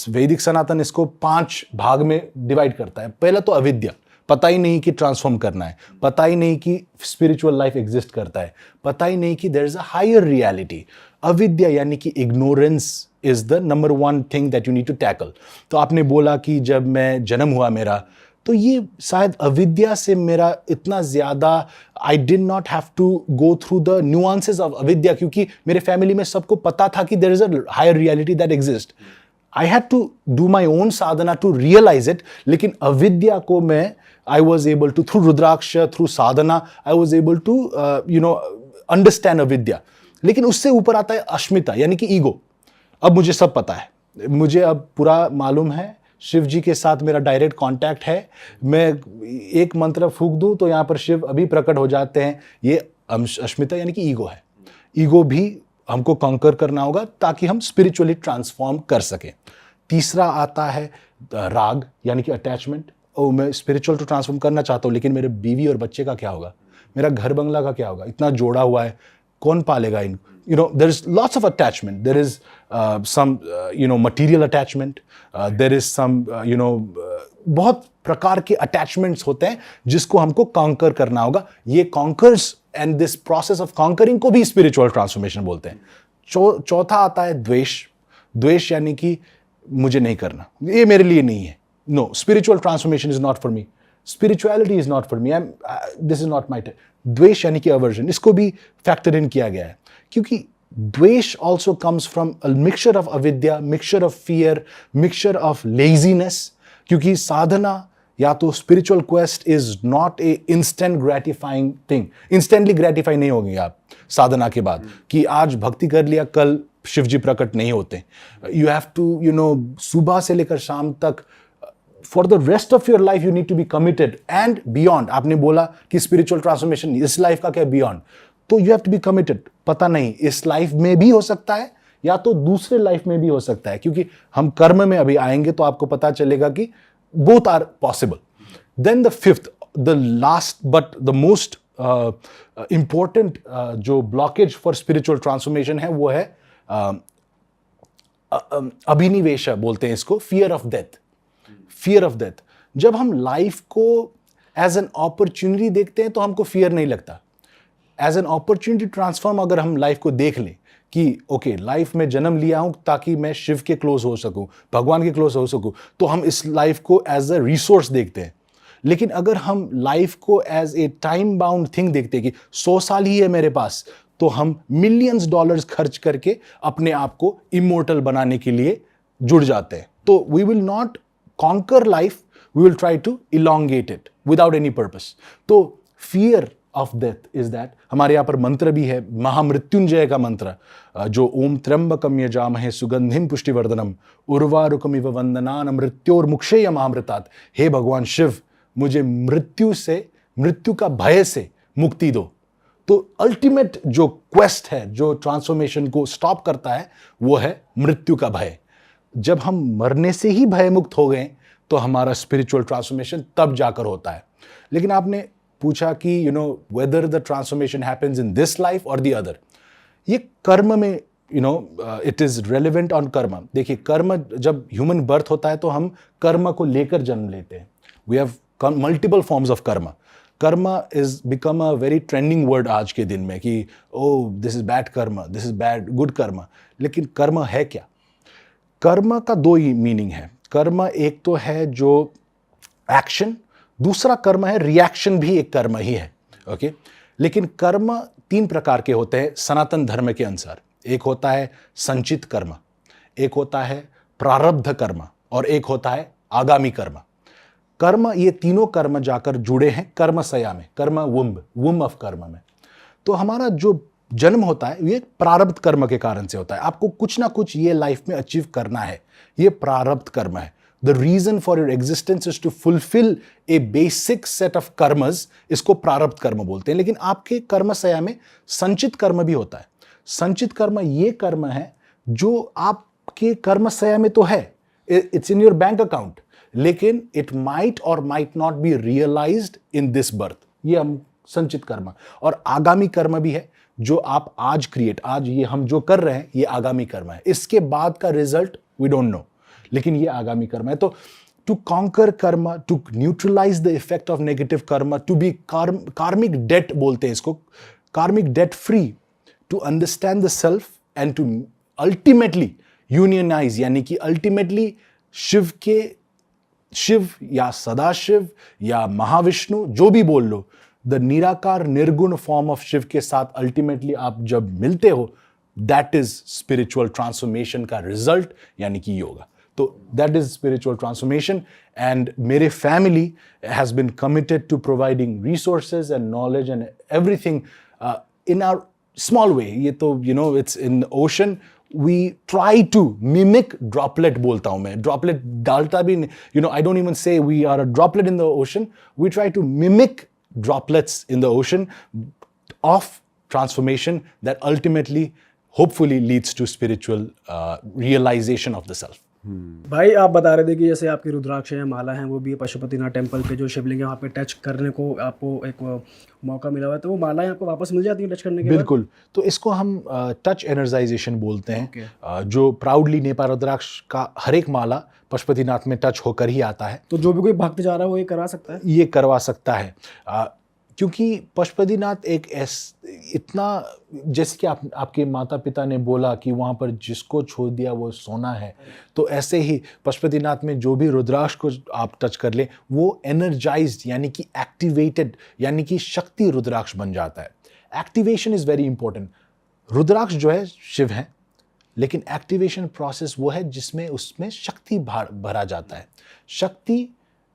वैदिक सनातन इसको 5 भाग में डिवाइड करता है। पहला तो अविद्या, पता ही नहीं कि ट्रांसफॉर्म करना है, पता ही नहीं कि स्पिरिचुअल लाइफ एग्जिस्ट करता है, पता ही नहीं कि there is a higher reality. अविद्या यानी कि ignorance is the number 1 thing that you need to tackle. तो आपने बोला कि जब मैं जन्म हुआ मेरा, तो ये शायद अविद्या से मेरा इतना ज्यादा, I did not have to go through the nuances of avidya, क्योंकि मेरे फैमिली में सबको पता था कि there is a higher reality that exist. I had to do my own sadhana to realise it. लेकिन अविद्या को मैं, I was able to, through rudraksha, through sadhana, I was able to understand avidya. लेकिन उससे ऊपर आता है अस्मिता यानी कि ईगो। अब मुझे सब पता है, मुझे अब पूरा मालूम है, शिव जी के साथ मेरा डायरेक्ट कांटेक्ट है, मैं एक मंत्र फूंक दूं तो यहां पर शिव अभी प्रकट हो जाते हैं। ये अस्मिता यानी कि ईगो है। ईगो भी हमको कॉन्कर करना होगा ताकि हम स्पिरिचुअली ट्रांसफॉर्म कर सकें। तीसरा आता है राग यानी कि अटैचमेंट। ओ, मैं स्पिरिचुअल तो ट्रांसफॉर्म करना चाहता हूं, लेकिन मेरे बीवी और बच्चे का क्या होगा? मेरा घर बंगला का क्या होगा? इतना जोड़ा हुआ है, कौन पालेगा इन? there is lots of attachment. There is some material attachment. There is some बहुत प्रकार के अटैचमेंट्स होते हैं जिसको हमको कॉन्कर करना होगा। ये conquers and this process of conquering को भी स्पिरिचुअल ट्रांसफॉर्मेशन बोलते हैं। चौथा आता है द्वेष। द्वेष यानी कि मुझे नहीं करना, ये मेरे लिए नहीं है। No, spiritual transformation is not for me, spirituality is not for me, this is not my. द्वेष यानी कि अवर्जन, इसको भी फैक्टर इन किया गया है, क्योंकि द्वेष also comes from a mixture of avidya, mixture of fear, mixture of laziness. क्योंकि साधना या तो spiritual quest is not a instant gratifying thing. Instantly gratify नहीं होंगे आप साधना के बाद कि आज भक्ति कर लिया, कल शिव जी प्रकट नहीं होते। यू हैव टू सुबह से लेकर शाम तक, for the rest of your life you need to be committed and beyond. आपने बोला कि स्पिरिचुअल ट्रांसफॉर्मेशन इस लाइफ का क्या बियॉन्ड, तो you have to be committed. पता नहीं इस लाइफ में भी हो सकता है या तो दूसरे लाइफ में भी हो सकता है, क्योंकि हम कर्म में अभी आएंगे तो आपको पता चलेगा कि both are possible. Then the fifth, the last but the most important जो ब्लॉकेज फॉर स्पिरिचुअल ट्रांसफॉर्मेशन है वो है अभिनिवेश बोलते हैं इसको, fear of death. Fear of death. जब हम लाइफ को एज एन अपॉर्चुनिटी देखते हैं तो हमको फियर नहीं लगता। एज एन अपॉर्चुनिटी ट्रांसफॉर्म अगर हम लाइफ को देख लें कि ओके, लाइफ में जन्म लिया हूं ताकि मैं शिव के क्लोज हो सकूं, भगवान के क्लोज हो सकूं, तो हम इस लाइफ को एज अ रिसोर्स देखते हैं। लेकिन अगर हम लाइफ को as a time bound thing देखते हैं कि 100 साल ही है मेरे पास, तो हम मिलियंस डॉलर्स खर्च करके अपने आप को इमोर्टल बनाने के लिए जुड़ जाते हैं। तो we will not conquer life, we will try to elongate it without any purpose. तो fear of death is that, हमारे यहाँ पर मंत्र भी है, महामृत्युंजय का मंत्र, जो ओम त्र्यंबकम यजामहे सुगंधिम पुष्टिवर्धनम उर्वारुकमिव वंदनान मृत्योर्मुक्षेय महामृतात्। हे भगवान शिव, मुझे मृत्यु का भय से मुक्ति दो। तो अल्टीमेट जो क्वेस्ट है, जो ट्रांसफॉर्मेशन को स्टॉप करता है, वो है मृत्यु का भय। जब हम मरने से ही भयमुक्त हो गए तो हमारा स्पिरिचुअल ट्रांसफॉर्मेशन तब जाकर होता है। लेकिन आपने पूछा कि whether the transformation happens in this life और द अदर, ये कर्म में इट इज रेलिवेंट ऑन कर्म। देखिए, कर्म, जब ह्यूमन बर्थ होता है तो हम कर्म को लेकर जन्म लेते हैं। We have multiple forms of karma. Karma is become a very trending word आज के दिन में कि this is bad karma, this is bad good karma. लेकिन कर्म है क्या? कर्म का दो ही मीनिंग है। कर्म एक तो है जो एक्शन, दूसरा कर्म है रिएक्शन, भी एक कर्म ही है। ओके, लेकिन कर्म 3 प्रकार के होते हैं सनातन धर्म के अनुसार। एक होता है संचित कर्म, एक होता है प्रारब्ध कर्म, और एक होता है आगामी कर्म। कर्म, ये तीनों कर्म जाकर जुड़े हैं कर्मसया में, कर्म वुम्ब ऑफ कर्म में। तो हमारा जो जन्म होता है ये प्रारब्ध कर्म के कारण से होता है। आपको कुछ ना कुछ ये लाइफ में अचीव करना है, ये प्रारब्ध कर्म है। The reason for your existence is to fulfil a basic set of karmas, इसको प्रारब्ध कर्म बोलते हैं। लेकिन आपके कर्मसया में संचित कर्म भी होता है। संचित कर्म ये कर्म है जो आपके कर्मसया में तो है, it's in your bank account, लेकिन इट माइट और might not be realised in this birth. ये हम संचित कर्म। और आगामी कर्म भी है जो आप आज आज ये हम जो कर रहे हैं, ये आगामी कर्म है। इसके बाद का रिजल्ट वी डोंट नो, लेकिन ये आगामी कर्म है। तो to conquer karma, to neutralise the effect of negative karma, to be karmic debt बोलते हैं इसको, karmic debt free, to understand the self and to ultimately unionise, यानी कि अल्टीमेटली शिव या सदाशिव या महाविष्णु, जो भी बोल लो, द निराकार निर्गुण फॉर्म ऑफ शिव के साथ अल्टीमेटली आप जब मिलते हो, दैट इज स्पिरिचुअल ट्रांसफॉर्मेशन का रिजल्ट, यानी कि योगा। तो that is spiritual transformation, and मेरे family has been committed to providing resources and knowledge and everything in our small way. ये तो it's an ocean, we try to mimic droplet बोलता हूं मैं, droplet डालता भी I don't even say we are a droplet in the ocean, we try to mimic droplets in the ocean of transformation that ultimately hopefully leads to spiritual realization of the self. भाई आप बता रहे थे कि जैसे आपकी रुद्राक्ष है, माला है, वो भी पशुपतिनाथ टेम्पल पे जो शिवलिंग है वहाँ पे टच करने को आपको एक मौका मिला हुआ है, तो वो मालाएं आपको वापस मिल जाती है टच करने के बाद? बिल्कुल। तो इसको हम टच एनर्जाइजेशन बोलते हैं, जो प्राउडली नेपाल रुद्राक्ष का हर एक माला पशुपतिनाथ में टच होकर ही आता है। तो जो भी कोई भक्त जा रहा है वो ये करा सकता है? ये करवा सकता है, क्योंकि पशुपतिनाथ एक इतना, जैसे कि आपके माता पिता ने बोला कि वहाँ पर जिसको छोड़ दिया वो सोना है, तो ऐसे ही पशुपतिनाथ में जो भी रुद्राक्ष को आप टच कर ले, वो एनर्जाइज्ड, यानी कि एक्टिवेटेड, यानी कि शक्ति रुद्राक्ष बन जाता है। Activation is very important. Rudraksha जो है शिव है, लेकिन एक्टिवेशन प्रोसेस वो है जिसमें उसमें शक्ति भरा जाता है। Shakti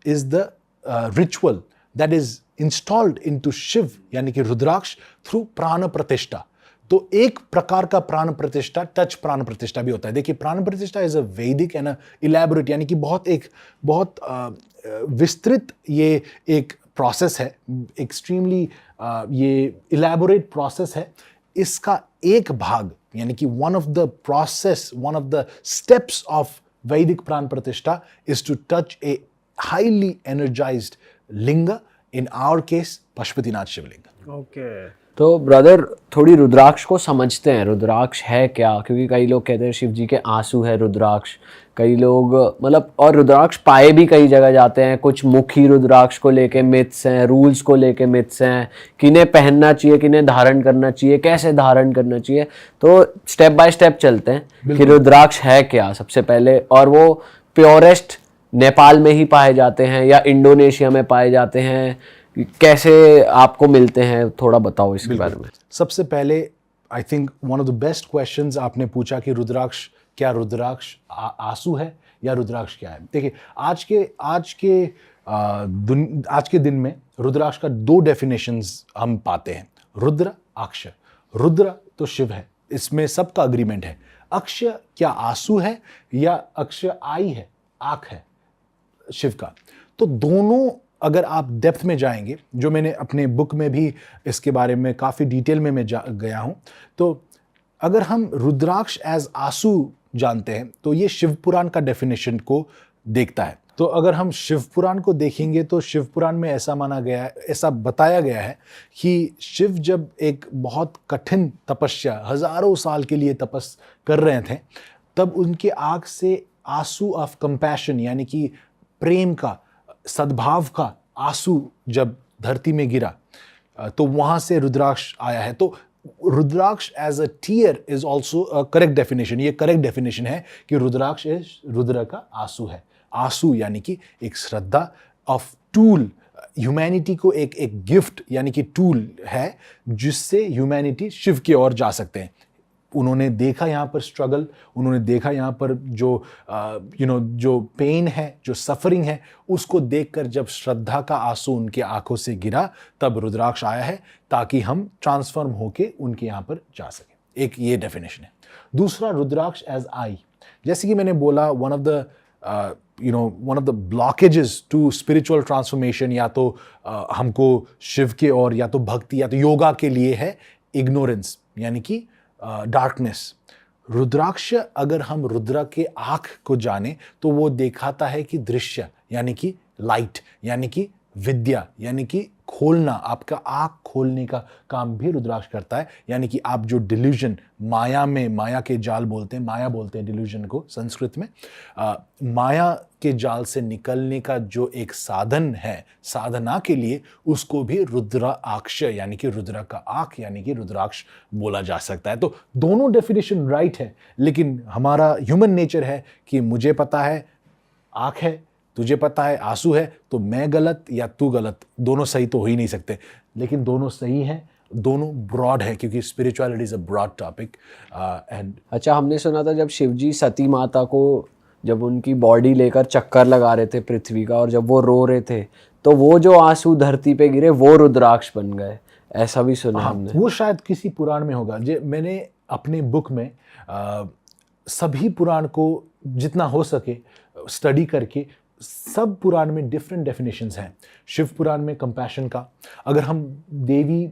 is the ritual that is installed into Shiva, यानी कि रुद्राक्ष, थ्रू प्राण प्रतिष्ठा। तो एक प्रकार का प्राण प्रतिष्ठा टच प्राण प्रतिष्ठा भी होता है। देखिए, प्राण प्रतिष्ठा इज अ वैदिक एंड इलैबोरेट, यानी कि बहुत विस्तृत ये एक प्रोसेस है, एक्सट्रीमली ये इलैबोरेट प्रोसेस है। इसका एक भाग, यानी कि one of the steps of Vaidik pran pratishtha is to touch a highly energised linga, in our case Pashupatinath Shivling. Okay. तो ब्रदर थोड़ी रुद्राक्ष को समझते हैं, रुद्राक्ष है क्या? क्योंकि कई लोग कहते हैं शिव जी के आंसू है रुद्राक्ष, कई लोग मतलब, और रुद्राक्ष पाए भी कई जगह जाते हैं। कुछ मुखी रुद्राक्ष को लेके मिथ्स हैं, रूल्स को लेके मिथ्स हैं, किन्हें पहनना चाहिए, किन्हें धारण करना चाहिए, कैसे धारण करना चाहिए। तो स्टेप बाय स्टेप चलते हैं कि रुद्राक्ष है क्या सबसे पहले, और वो प्योरेस्ट नेपाल में ही पाए जाते हैं या इंडोनेशिया में पाए जाते हैं, कैसे आपको मिलते हैं, थोड़ा बताओ इसके बारे में। सबसे पहले I think one of the best questions आपने पूछा कि रुद्राक्ष क्या रुद्राक्ष आंसू है या रुद्राक्ष क्या है? देखिए आज के दिन में रुद्राक्ष का 2 डेफिनेशंस हम पाते हैं, रुद्र, अक्ष। रुद्र तो शिव है, इसमें सबका अग्रीमेंट है। अक्ष क्या आंसू है या अक्ष आई है, आंख है शिव का। तो दोनों अगर आप डेप्थ में जाएंगे, जो मैंने अपने बुक में भी इसके बारे में काफ़ी डिटेल में मैं गया हूँ, तो अगर हम रुद्राक्ष एज आंसू जानते हैं तो ये शिव पुराण का डेफिनेशन को देखता है। तो अगर हम शिव पुराण को देखेंगे तो शिव पुराण में ऐसा माना गया है, ऐसा बताया गया है कि शिव जब एक बहुत कठिन तपस्या हजारों साल के लिए तपस कर रहे थे, तब उनके आंख से आंसू ऑफ कंपैशन यानी कि प्रेम का, सद्भाव का आंसू जब धरती में गिरा, तो वहां से रुद्राक्ष आया है। तो Rudraksha as a tear is also a correct definition. ये करेक्ट डेफिनेशन है कि रुद्राक्ष रुद्र का आंसू है। आंसू यानी कि एक श्रद्धा ऑफ टूल, ह्यूमैनिटी को एक गिफ्ट यानी कि टूल है जिससे ह्यूमैनिटी शिव की ओर जा सकते हैं। उन्होंने देखा यहाँ पर स्ट्रगल, उन्होंने देखा यहाँ पर जो जो पेन है, जो सफरिंग है, उसको देखकर जब श्रद्धा का आंसू उनके आंखों से गिरा, तब रुद्राक्ष आया है ताकि हम ट्रांसफॉर्म होके उनके यहाँ पर जा सके। एक ये डेफिनेशन है। दूसरा, रुद्राक्ष एज आई। जैसे कि मैंने बोला, one of the blockages to spiritual transformation या तो हमको शिव के और या तो भक्ति या तो योगा के लिए है इग्नोरेंस यानी कि डार्कनेस। रुद्राक्ष अगर हम रुद्र के आंख को जाने तो वो दिखाता है कि दृश्य यानी कि लाइट यानी कि विद्या यानी कि खोलना, आपका आंख खोलने का काम भी रुद्राक्ष करता है। यानी कि आप जो डिल्यूजन माया के जाल बोलते हैं, माया बोलते हैं डिल्यूजन को संस्कृत में, माया के जाल से निकलने का जो एक साधन है साधना के लिए, उसको भी रुद्राक्ष यानी कि रुद्र का आंख यानी कि रुद्राक्ष बोला जा सकता है। तो दोनों डेफिनेशन राइट है, लेकिन हमारा ह्यूमन नेचर है कि मुझे पता है आंख है, तुझे पता है आंसू है, तो मैं गलत या तू गलत, दोनों सही तो हो ही नहीं सकते। लेकिन दोनों सही हैं, दोनों ब्रॉड है क्योंकि spirituality is a broad topic. And अच्छा, हमने सुना था जब शिवजी सती माता को, जब उनकी बॉडी लेकर चक्कर लगा रहे थे पृथ्वी का, और जब वो रो रहे थे, तो वो जो आंसू धरती पे गिरे वो रुद्राक्ष बन गए, ऐसा भी सुना हमने। वो शायद किसी पुराण में होगा। मैंने अपने बुक में सभी पुराण को जितना हो सके स्टडी करके, सब पुराण में डिफरेंट डेफिनेशंस हैं। शिव पुराण में कंपैशन का, अगर हम देवी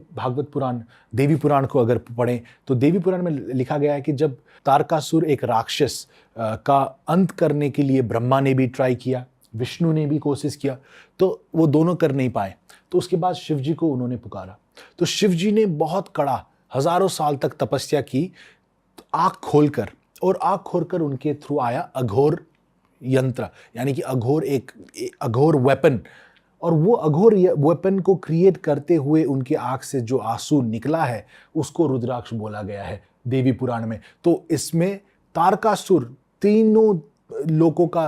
पुराण को अगर पढ़ें तो देवी पुराण में लिखा गया है कि जब तारकासुर एक राक्षस का अंत करने के लिए ब्रह्मा ने भी ट्राई किया, विष्णु ने भी कोशिश किया, तो वो दोनों कर नहीं पाए। तो उसके बाद शिव जी को उन्होंने पुकारा, तो शिव जी ने बहुत कड़ा हजारों साल तक तपस्या की, आँख खोलकर, और आँख खोलकर उनके थ्रू आया अघोर यंत्र यानी कि अघोर वेपन। और वो अघोर वेपन को क्रिएट करते हुए उनके आंख से जो आंसू निकला है उसको रुद्राक्ष बोला गया है देवी पुराण में। तो इसमें तारकासुर, तीनों लोगों का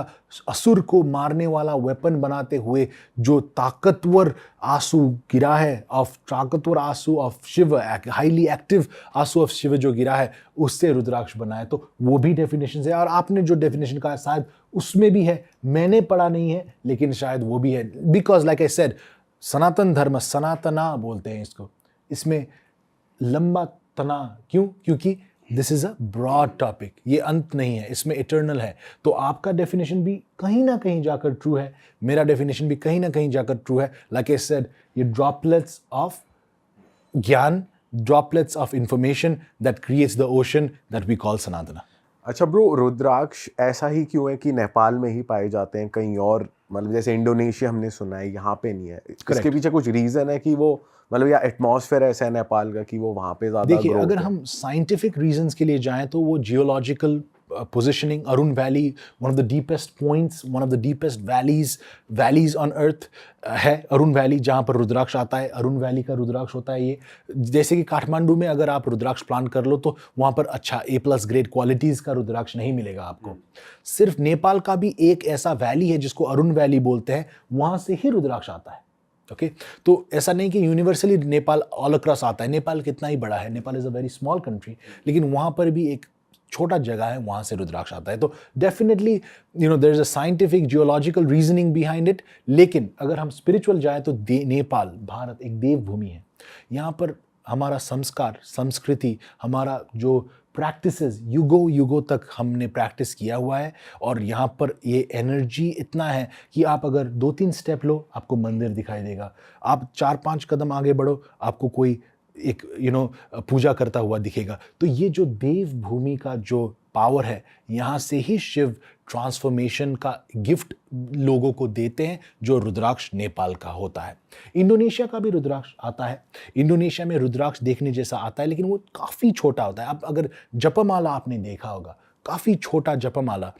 असुर को मारने वाला वेपन बनाते हुए जो ताकतवर आंसू गिरा है, ताकतवर आंसू ऑफ शिव, हाईली एक्टिव आंसू ऑफ शिव जो गिरा है, उससे रुद्राक्ष बना है। तो वो भी डेफिनेशन है, और आपने जो डेफिनेशन कहा शायद उसमें भी है, मैंने पढ़ा नहीं है लेकिन शायद वो भी है। बिकॉज लाइक आई सेड, सनातन धर्म, सनातना बोलते हैं इसको, इसमें लंबा तना क्यों? क्योंकि this is a broad topic, ये अंत नहीं है, इसमें इटर्नल है। तो आपका डेफिनेशन भी कहीं ना कहीं जाकर ट्रू है, मेरा डेफिनेशन भी कहीं ना कहीं जाकर ट्रू है। लाइक आई सेड, ये droplets of gyan, droplets of information that creates the ocean that we call Sanatana. अच्छा ब्रो, रुद्राक्ष ऐसा ही क्यों है कि नेपाल में ही पाए जाते हैं, कहीं और मतलब जैसे इंडोनेशिया हमने सुना है, यहाँ पे नहीं है? इसके पीछे कुछ रीजन है कि वो मतलब या एटमॉस्फेयर ऐसा है नेपाल का कि वो वहाँ पे ज़्यादा? देखिए, अगर हम साइंटिफिक रीजंस के लिए जाएं तो वो geological positioning, Arun valley, one of the deepest points, one of the deepest valleys on earth है अरुण वैली, जहाँ पर रुद्राक्ष आता है। अरुण वैली का रुद्राक्ष होता है ये, जैसे कि काठमांडू में अगर आप रुद्राक्ष प्लांट कर लो तो वहाँ पर अच्छा A+ ग्रेड क्वालिटीज़ का रुद्राक्ष नहीं मिलेगा आपको। सिर्फ नेपाल का भी एक ऐसा वैली है जिसको अरुण वैली बोलते हैं, वहाँ से ही रुद्राक्ष आता है। ओके, तो ऐसा नहीं कि यूनिवर्सली नेपाल ऑल अक्रॉस आता है। नेपाल कितना ही बड़ा है, Nepal is a very small country, लेकिन वहाँ पर भी एक छोटा जगह है वहाँ से रुद्राक्ष आता है। तो definitely there is a scientific geological reasoning behind it. लेकिन अगर हम स्पिरिचुअल जाए तो नेपाल, भारत एक देवभूमि है। यहाँ पर हमारा संस्कार, संस्कृति, हमारा जो प्रैक्टिसेस युगों युगों तक हमने प्रैक्टिस किया हुआ है। और यहाँ पर ये एनर्जी इतना है कि आप अगर 2-3 स्टेप लो आपको मंदिर दिखाई देगा, आप 4-5 कदम आगे बढ़ो आपको कोई एक पूजा करता हुआ दिखेगा। तो ये जो देवभूमि का जो पावर है, यहाँ से ही शिव ट्रांसफॉर्मेशन का गिफ्ट लोगों को देते हैं, जो रुद्राक्ष नेपाल का होता है। इंडोनेशिया का भी रुद्राक्ष आता है। इंडोनेशिया में रुद्राक्ष देखने जैसा आता है, लेकिन वो काफ़ी छोटा होता है। आप अगर जपमाला आपने देखा होगा, काफ़ी छोटा जपमाला,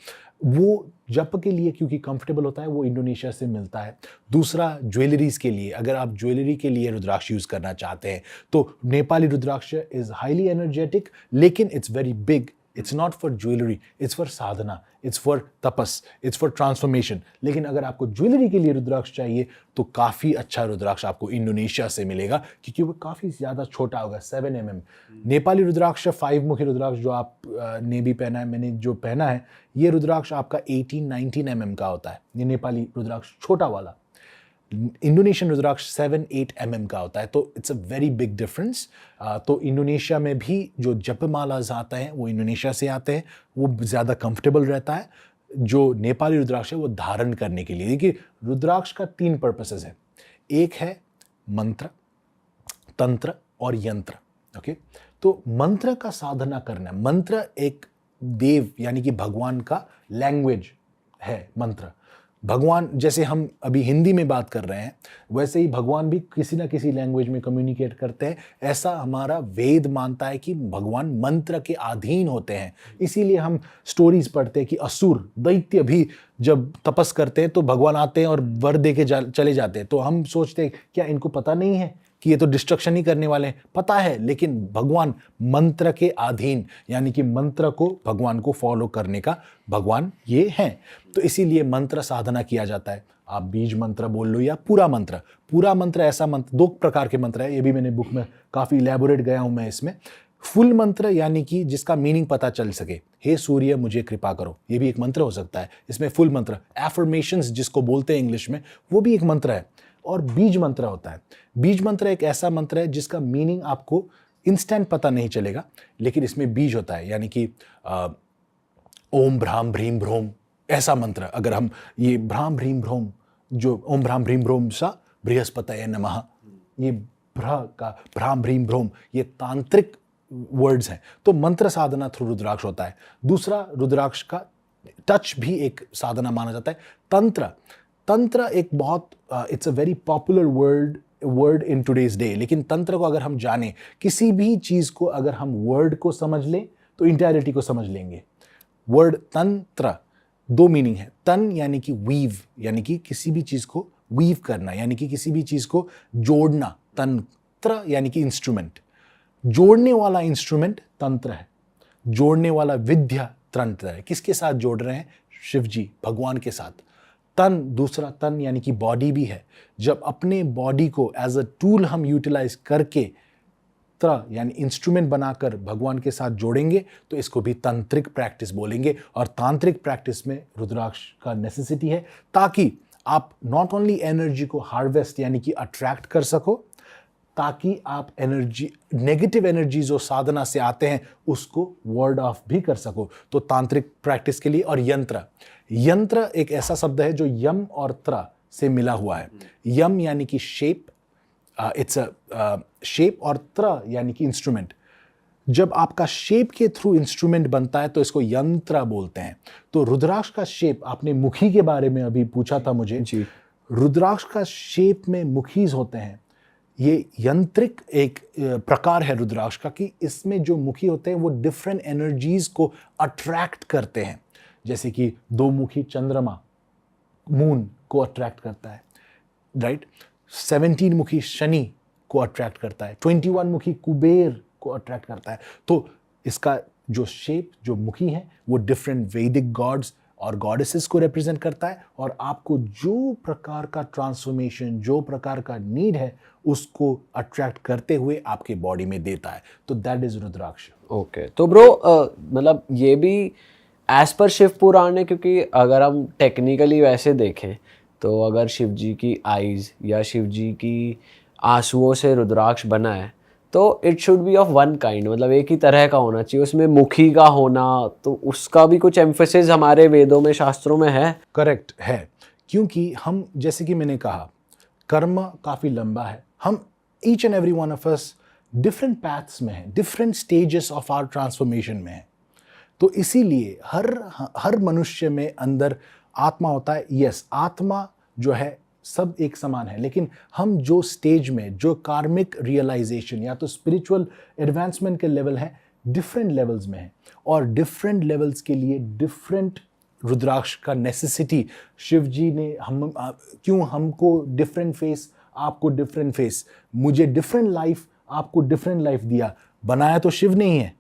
वो जप के लिए क्योंकि कंफर्टेबल होता है, वो इंडोनेशिया से मिलता है। दूसरा ज्वेलरीज के लिए, अगर आप ज्वेलरी के लिए रुद्राक्ष यूज़ करना चाहते हैं तो नेपाली रुद्राक्ष इज़ हाईली एनर्जेटिक, लेकिन it's very big. It's not for jewelry, it's for Sadhana, it's for तपस, it's for transformation। लेकिन अगर आपको ज्वेलरी के लिए रुद्राक्ष चाहिए तो काफ़ी अच्छा रुद्राक्ष आपको इंडोनेशिया से मिलेगा, क्योंकि वो काफ़ी ज़्यादा छोटा होगा, 7 mm। नेपाली रुद्राक्ष 5 मुखी रुद्राक्ष जो आप ने भी पहना है, मैंने जो पहना है, ये रुद्राक्ष आपका 18-19 mm का होता है। ये नेपाली रुद्राक्ष छोटा वाला। इंडोनेशियन रुद्राक्ष 7-8 mm का होता है। तो it's a very big difference. तो इंडोनेशिया में भी जो जपमालाज आते हैं वो इंडोनेशिया से आते हैं, वो ज़्यादा कंफर्टेबल रहता है। जो नेपाली रुद्राक्ष है वो धारण करने के लिए। देखिए, रुद्राक्ष का 3 पर्पसेस है। एक है मंत्र, तंत्र और यंत्र। ओके, तो मंत्र का साधना करना, मंत्र एक देव यानी कि भगवान का लैंग्वेज है। मंत्र भगवान, जैसे हम अभी हिंदी में बात कर रहे हैं, वैसे ही भगवान भी किसी ना किसी लैंग्वेज में कम्युनिकेट करते हैं। ऐसा हमारा वेद मानता है कि भगवान मंत्र के अधीन होते हैं। इसीलिए हम स्टोरीज पढ़ते हैं कि असुर दैत्य भी जब तपस करते हैं तो भगवान आते हैं और वर दे के चले जाते हैं। तो हम सोचते हैं क्या इनको पता नहीं है कि ये तो डिस्ट्रक्शन ही करने वाले हैं? पता है, लेकिन भगवान मंत्र के अधीन, यानी कि मंत्र को, भगवान को फॉलो करने का भगवान ये हैं। तो इसीलिए मंत्र साधना किया जाता है। आप बीज मंत्र बोल लो या पूरा मंत्र। पूरा मंत्र ऐसा मंत्र, 2 प्रकार के मंत्र है, ये भी मैंने बुक में काफ़ी इलेबोरेट गया हूँ मैं इसमें। फुल मंत्र यानी कि जिसका मीनिंग पता चल सके, हे सूर्य मुझे कृपा करो, ये भी एक मंत्र हो सकता है। इसमें फुल मंत्र, एफर्मेशंस जिसको बोलते हैं इंग्लिश में, वो भी एक मंत्र है। और बीज मंत्र होता है। बीज मंत्र एक ऐसा मंत्र है जिसका मीनिंग आपको इंस्टेंट पता नहीं चलेगा, लेकिन इसमें बीज होता है, यानी कि ओम भ्राम भ्रीम भ्रोम, ऐसा मंत्र। अगर हम ये भ्राम भ्रीम भ्रोम, जो ओम भ्राम भ्रीम भ्रोम सा बृहस्पतये नमः, ये का भ्राम भ्रीम भ्रोम, ये तांत्रिक वर्ड्स हैं। तो मंत्र साधना थ्रू रुद्राक्ष होता है। दूसरा, रुद्राक्ष का टच भी एक साधना माना जाता है। तंत्र, तंत्र एक बहुत it's a very popular word in today's day. लेकिन तंत्र को अगर हम जाने, किसी भी चीज़ को अगर हम वर्ड को समझ लें तो इंटायरिटी को समझ लेंगे। वर्ड तंत्र 2 मीनिंग है। तन यानी कि वीव, यानी कि किसी भी चीज़ को वीव करना, यानी कि किसी भी चीज़ को जोड़ना। तंत्र यानी कि इंस्ट्रूमेंट, जोड़ने वाला इंस्ट्रूमेंट तंत्र है। जोड़ने वाला विद्या तंत्र है। किसके साथ जोड़ रहे हैं? शिव जी, भगवान के साथ। तन, दूसरा तन यानी कि बॉडी भी है। जब अपने बॉडी को एज अ टूल हम यूटिलाइज करके त्र यानी इंस्ट्रूमेंट बनाकर भगवान के साथ जोड़ेंगे तो इसको भी तांत्रिक प्रैक्टिस बोलेंगे। और तांत्रिक प्रैक्टिस में रुद्राक्ष का नेसेसिटी है, ताकि आप नॉट ओनली एनर्जी को हार्वेस्ट यानी कि अट्रैक्ट कर सको, ताकि आप एनर्जी, नेगेटिव एनर्जी जो साधना से आते हैं उसको वर्ड ऑफ भी कर सको। तो तांत्रिक प्रैक्टिस के लिए। और यंत्र, यंत्र एक ऐसा शब्द है जो यम और त्र से मिला हुआ है। यम यानी कि शेप, इट्स अ शेप, और त्र यानी कि इंस्ट्रूमेंट। जब आपका शेप के थ्रू इंस्ट्रूमेंट बनता है तो इसको यंत्र बोलते हैं। तो रुद्राक्ष का शेप, आपने मुखी के बारे में अभी पूछा था मुझे जी। रुद्राक्ष का शेप में मुखीज होते हैं। ये यंत्रिक एक प्रकार है रुद्राक्ष का, कि इसमें जो मुखी होते हैं वो डिफरेंट एनर्जीज को अट्रैक्ट करते हैं। जैसे कि 2 मुखी चंद्रमा मून को अट्रैक्ट करता है, राइट। 17 मुखी शनि को अट्रैक्ट करता है। 21 मुखी कुबेर को अट्रैक्ट करता है। तो इसका जो शेप, जो मुखी है, वो डिफरेंट वैदिक गॉड्स और गॉडेसेस को रिप्रेजेंट करता है, और आपको जो प्रकार का ट्रांसफॉर्मेशन, जो प्रकार का नीड है, उसको अट्रैक्ट करते हुए आपके बॉडी में देता है। तो दैट इज रुद्राक्ष। ओके, तो ब्रो मतलब ये भी एज पर शिव पुराण है, क्योंकि अगर हम टेक्निकली वैसे देखें तो अगर शिव जी की आईज या शिव जी की आंसुओं से रुद्राक्ष बना है तो it should be of one kind, मतलब एक ही तरह का होना चाहिए, उसमें मुखी का होना, तो उसका भी कुछ एम्फेसिस हमारे वेदों में, शास्त्रों में है। करेक्ट है, क्योंकि हम, जैसे कि मैंने कहा, कर्म काफ़ी लंबा है। हम each and every one of us different paths में हैं, different stages of our transformation में हैं। तो इसीलिए हर मनुष्य में अंदर आत्मा होता है। यस, आत्मा जो है सब एक समान है, लेकिन हम जो स्टेज में, जो कार्मिक रियलाइजेशन या तो स्पिरिचुअल एडवांसमेंट के लेवल हैं, डिफरेंट लेवल्स में हैं, और डिफरेंट लेवल्स के लिए डिफरेंट रुद्राक्ष का नेसेसिटी शिव जी ने क्यों हमको डिफरेंट फेस, आपको डिफरेंट फेस, मुझे डिफरेंट लाइफ, आपको डिफरेंट लाइफ दिया, बनाया तो शिव नहीं है।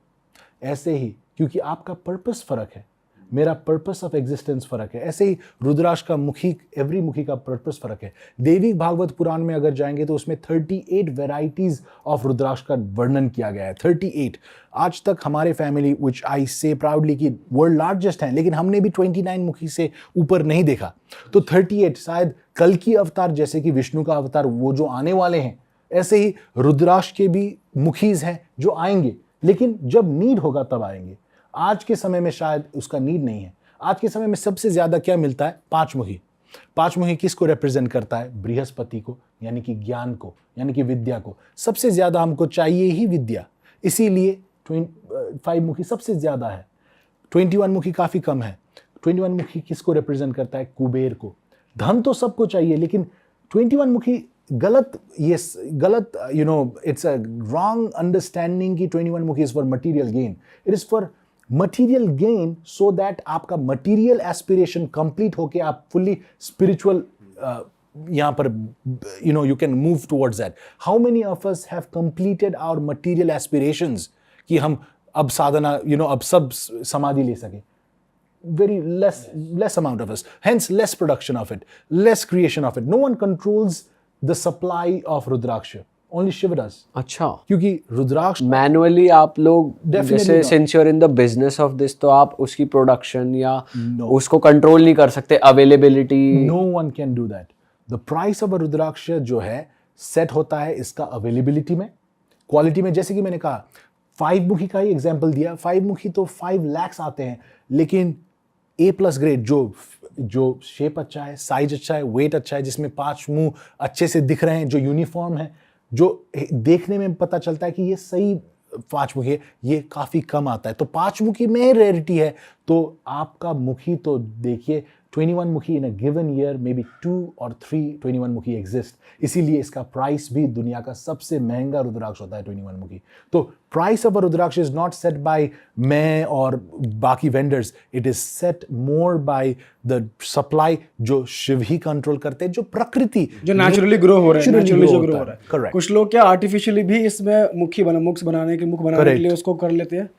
ऐसे ही क्योंकि आपका पर्पस फर्क है, मेरा पर्पस ऑफ एग्जिस्टेंस फर्क है, ऐसे ही रुद्राक्ष का मुखी, एवरी मुखी का पर्पस फर्क है। देवी भागवत पुराण में अगर जाएंगे तो उसमें 38 वेराइटीज ऑफ रुद्राक्ष का वर्णन किया गया है। 38 आज तक हमारे फैमिली, विच आई से प्राउडली कि वर्ल्ड लार्जेस्ट है, लेकिन हमने भी 29 मुखी से ऊपर नहीं देखा। तो 38 शायद कल की अवतार, जैसे कि विष्णु का अवतार वो जो आने वाले हैं, ऐसे ही रुद्राक्ष के भी मुखीज हैं जो आएंगे, लेकिन जब नीड होगा तब आएंगे। आज के समय में शायद उसका नीड नहीं है। आज के समय में सबसे ज्यादा क्या मिलता है? पांचमुखी। पांचमुखी किसको रिप्रेजेंट करता है? बृहस्पति को, यानी कि ज्ञान को, यानी कि विद्या को। सबसे ज्यादा हमको चाहिए ही विद्या, इसीलिए 5 मुखी सबसे ज्यादा है। 21 मुखी काफी कम है। 21 मुखी किसको रिप्रेजेंट करता है? कुबेर को। धन तो सबको चाहिए, लेकिन 21 मुखी गलत, इट्स अ रॉन्ग अंडरस्टैंडिंग कि 21 mukhi is for material gain. It is for material gain so that आपका मटीरियल एस्पिरेशन कंप्लीट होके आप फुल्ली स्पिरिचुअल यहाँ पर you can move towards that. How many of us have completed our material aspirations कि हम अब साधना, अब सब समाधि ले सके? Very less amount of us, hence less production of it, less creation of it. No one controls the supply of rudraksha, only Shiva does. अच्छा, क्योंकि रुद्राक्ष मैनुअली आप लोग, Definitely जैसे not. Since you are in the business of this, तो आप उसकी production या No. उसको कंट्रोल नहीं कर सकते, availability. no one can do that. The price of a rudraksha जो है सेट होता है इसका अवेलेबिलिटी में, क्वालिटी में। जैसे कि मैंने कहा 5 मुखी का ही एग्जाम्पल दिया, 5 मुखी तो 5 lakhs आते हैं, लेकिन A+ ग्रेड जो शेप अच्छा है, साइज अच्छा है, वेट अच्छा है, जिसमें 5 मुंह अच्छे से दिख रहे हैं, जो यूनिफॉर्म है, जो देखने में पता चलता है कि ये सही 5 मुखी है, ये काफ़ी कम आता है। तो 5 मुखी में रेयरिटी है। तो आपका मुखी तो देखिए, 21 mukhi in a given year may be 2 or 3 21 मुखी एग्जिस्ट, इसीलिए इसका प्राइस भी दुनिया का सबसे महंगा रुद्राक्ष होता है 21 मुखी। तो price of a rudraksha is not set by मैं और बाकी vendors, it is set more by the supply, जो शिव ही कंट्रोल करते हैं, जो प्रकृति जो नेचुरली ग्रो हो रहा है, Naturally नेचुरली जो grow ग्रो होता हो है। रहा है। Correct. कुछ लोग क्या आर्टिफिशियली भी इसमें मुख बनाने के Correct. लिए उसको कर लेते हैं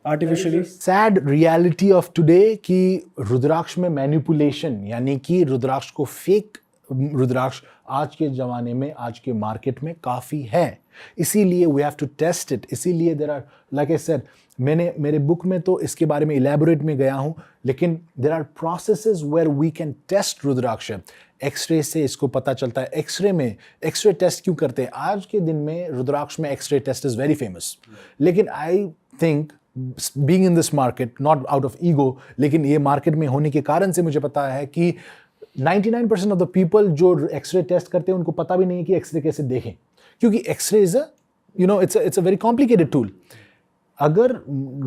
artificially. Sad reality of today कि रुद्राक्ष में मैनिपुलेशन, यानी कि रुद्राक्ष को फेक रुद्राक्ष आज के ज़माने में, आज के मार्केट में काफ़ी है। इसीलिए we have to test it. इसीलिए there are, like I said, मैंने मेरे बुक में तो इसके बारे में इलेबोरेट में गया हूँ, लेकिन there are processes where we can test rudraksha. X ray से इसको पता चलता है। एक्सरे टेस्ट क्यों करते हैं? आज के दिन में रुद्राक्ष में X-ray test is very famous, लेकिन I think being in this market, not out of ego, लेकिन ये मार्केट में होने के कारण से मुझे पता है कि 99% ऑफ द पीपल जो एक्सरे टेस्ट करते हैं उनको पता भी नहीं है कि एक्सरे कैसे देखें, क्योंकि x ray is it's a very complicated tool. अगर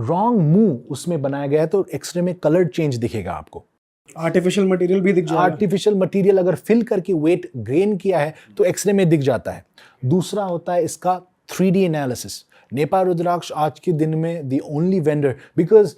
रॉन्ग मुंह उसमें बनाया गया है तो एक्सरे में कलर चेंज दिखेगा आपको। आर्टिफिशियल मटेरियल भी दिख जाएगा। आर्टिफिशियल मटेरियल अगर फिल करके वेट गेन किया है तो एक्सरे में दिख जाता है। दूसरा होता है इसका 3D एनालिसिस। नेपाल रुद्राक्ष आज के दिन में द ओनली वेंडर, बिकॉज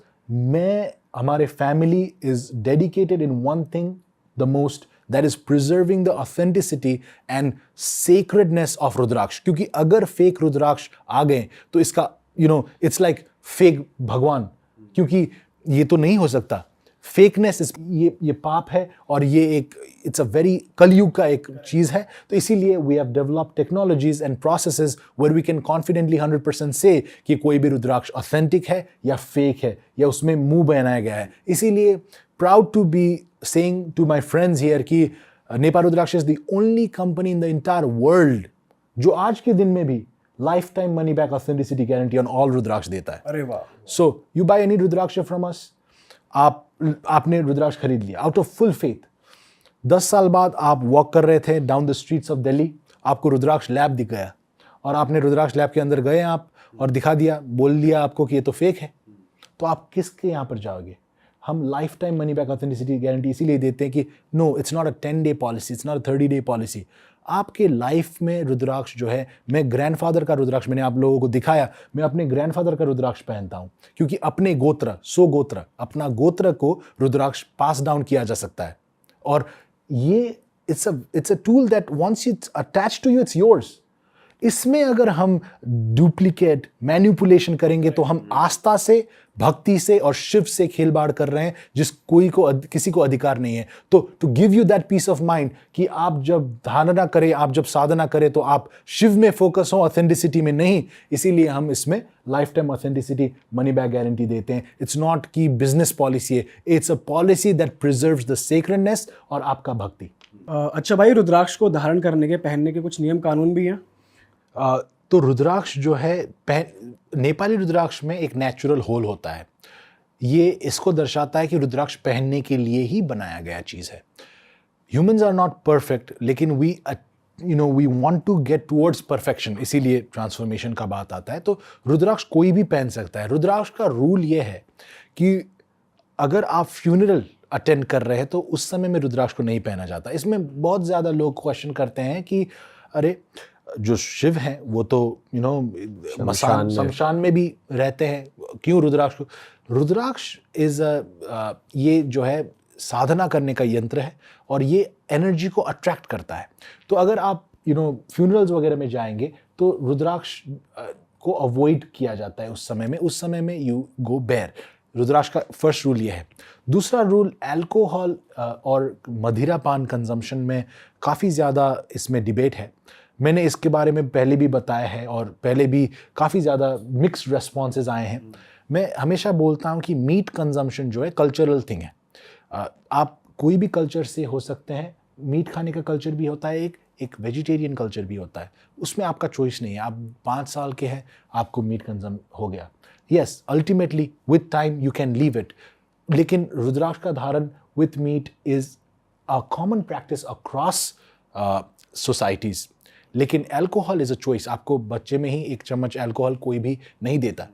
हमारे family is dedicated in one thing the most, that is preserving the authenticity and sacredness of Rudraksha. क्योंकि अगर फेक रुद्राक्ष आ गए तो इसका इट्स लाइक फेक भगवान, क्योंकि ये तो नहीं हो सकता। फेकनेस ये पाप है और ये एक इट्स अ वेरी कलयुग का एक चीज़ है। तो इसीलिए we have develop technologies and processes where we can confidently 100% से कि कोई भी रुद्राक्ष ऑथेंटिक है या फेक है या उसमें मुंह बनाया गया है। इसीलिए proud to be saying to my friends here कि Nepal rudraksha is the only company in the entire world जो आज के दिन में भी life time money back authenticity guarantee on all rudraksha देता है। अरे वाह। So you buy any rudraksha from us, आपने रुद्राक्ष खरीद लिया आउट ऑफ फुल फेथ। 10 साल बाद आप वॉक कर रहे थे down the streets of Delhi, आपको रुद्राक्ष लैब दिख गया और आपने रुद्राक्ष लैब के अंदर गए आप और दिखा दिया, बोल दिया आपको कि ये तो फेक है, तो आप किसके यहाँ पर जाओगे? हम life time money back authenticity guarantee इसीलिए देते हैं कि no it's not a 10-day policy, it's not a 30-day policy. आपके लाइफ में रुद्राक्ष जो है, मैं ग्रैंडफादर का रुद्राक्ष मैंने आप लोगों को दिखाया, मैं अपने ग्रैंडफादर का रुद्राक्ष पहनता हूँ क्योंकि अपने गोत्र गोत्र अपना गोत्र को रुद्राक्ष पास डाउन किया जा सकता है। और ये it's a tool that once it's attached to you it's yours. इसमें अगर हम डुप्लीकेट मैनिपुलेशन करेंगे तो हम आस्था से, भक्ति से और शिव से खेलबाड़ कर रहे हैं जिस किसी को अधिकार नहीं है। तो to give you that peace of mind कि आप जब धारणा करें, आप जब साधना करें तो आप शिव में फोकस हो, ऑथेंटिसिटी में नहीं। इसीलिए हम इसमें life time authenticity money back guarantee देते हैं। इट्स नॉट कि बिजनेस पॉलिसी है, it's a policy that preserves the sacredness और आपका भक्ति। अच्छा भाई, रुद्राक्ष को धारण करने के, पहनने के कुछ नियम कानून भी हैं? तो रुद्राक्ष जो है, नेपाली रुद्राक्ष में एक नेचुरल होल होता है। ये इसको दर्शाता है कि रुद्राक्ष पहनने के लिए ही बनाया गया चीज़ है। ह्यूमंस आर नॉट परफेक्ट, लेकिन we want to get towards perfection, इसीलिए ट्रांसफॉर्मेशन का बात आता है। तो रुद्राक्ष कोई भी पहन सकता है। रुद्राक्ष का रूल ये है कि अगर आप फ्यूनरल अटेंड कर रहे हैं तो उस समय में रुद्राक्ष को नहीं पहना जाता। इसमें बहुत ज़्यादा लोग क्वेश्चन करते हैं कि अरे जो शिव हैं वो तो शमशान में भी रहते हैं, क्यों रुद्राक्ष को? रुद्राक्ष इज ये जो है साधना करने का यंत्र है और ये एनर्जी को अट्रैक्ट करता है। तो अगर आप फ्यूनरल्स वगैरह में जाएंगे तो रुद्राक्ष को अवॉइड किया जाता है उस समय में यू गो बेयर। रुद्राक्ष का फर्स्ट रूल ये है। दूसरा रूल, अल्कोहल और मदिरा पान कंजम्पशन में काफ़ी ज़्यादा इसमें डिबेट है। मैंने इसके बारे में पहले भी बताया है और पहले भी काफ़ी ज़्यादा मिक्स्ड रेस्पॉन्सेज आए हैं। मैं हमेशा बोलता हूँ कि मीट कंजम्पशन जो है कल्चरल थिंग है। आप कोई भी कल्चर से हो सकते हैं, मीट खाने का कल्चर भी होता है, एक वेजिटेरियन कल्चर भी होता है, उसमें आपका चॉइस नहीं है। आप 5 साल के हैं, आपको मीट कंज्यूम हो गया, yes, ultimately with time you can leave it. लेकिन रुद्राक्ष का धारण with meat is a common practice across societies. लेकिन अल्कोहल इज़ अ चॉइस। आपको बच्चे में ही 1 चम्मच अल्कोहल कोई भी नहीं देता।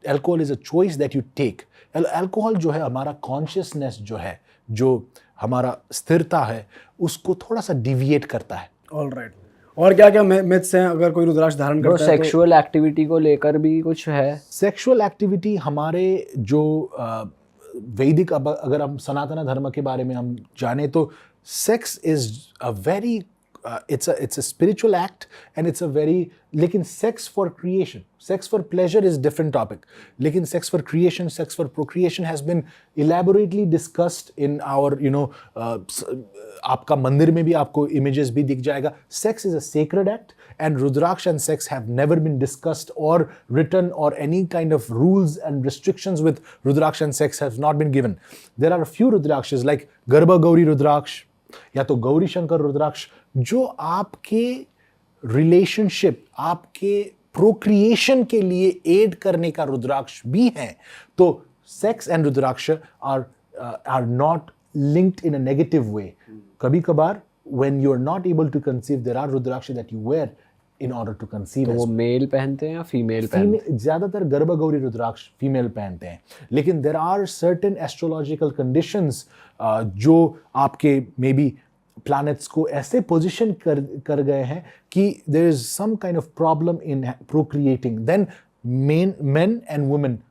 Alcohol is a choice that you take. Alcohol जो है हमारा कॉन्शियसनेस जो है, जो हमारा स्थिरता है, उसको थोड़ा सा डिविएट करता है। ऑलराइट। और क्या क्या मिथ्स हैं अगर कोई रुद्राक्ष धारण करता है? सेक्सुअल एक्टिविटी को लेकर भी कुछ है? सेक्सुअल एक्टिविटी हमारे जो वैदिक, अगर हम सनातन धर्म के बारे में हम जाने तो sex is a very it's a spiritual act and it's a very, लेकिन sex for creation, sex for pleasure is different topic. लेकिन sex for creation, sex for procreation has been elaborately discussed in our आपका मंदिर में भी आपको images भी दिख जाएगा। Sex is a sacred act and Rudraksh and sex have never been discussed or written, or any kind of rules and restrictions with Rudraksh and sex have not been given. There are a few Rudrakshas like Garbha Gauri Rudraksh या तो गौरी शंकर रुद्राक्ष, जो आपके relationship, आपके procreation के लिए add करने का रुद्राक्ष भी है। तो sex and rudraksha are not linked in a negative way. कभी कभार when you are not able to conceive, there are rudraksha that you wear in order to conceive। तो वो मेल पहनते हैं या फीमेल पहनते हैं? ज़्यादातर गर्भ गौरी रुद्राक्ष फीमेल पहनते हैं, लेकिन there are certain astrological conditions जो आपके मे बी planets को ऐसे पोजिशन कर गए हैं कि there is some kind of problem in procreating, then men and women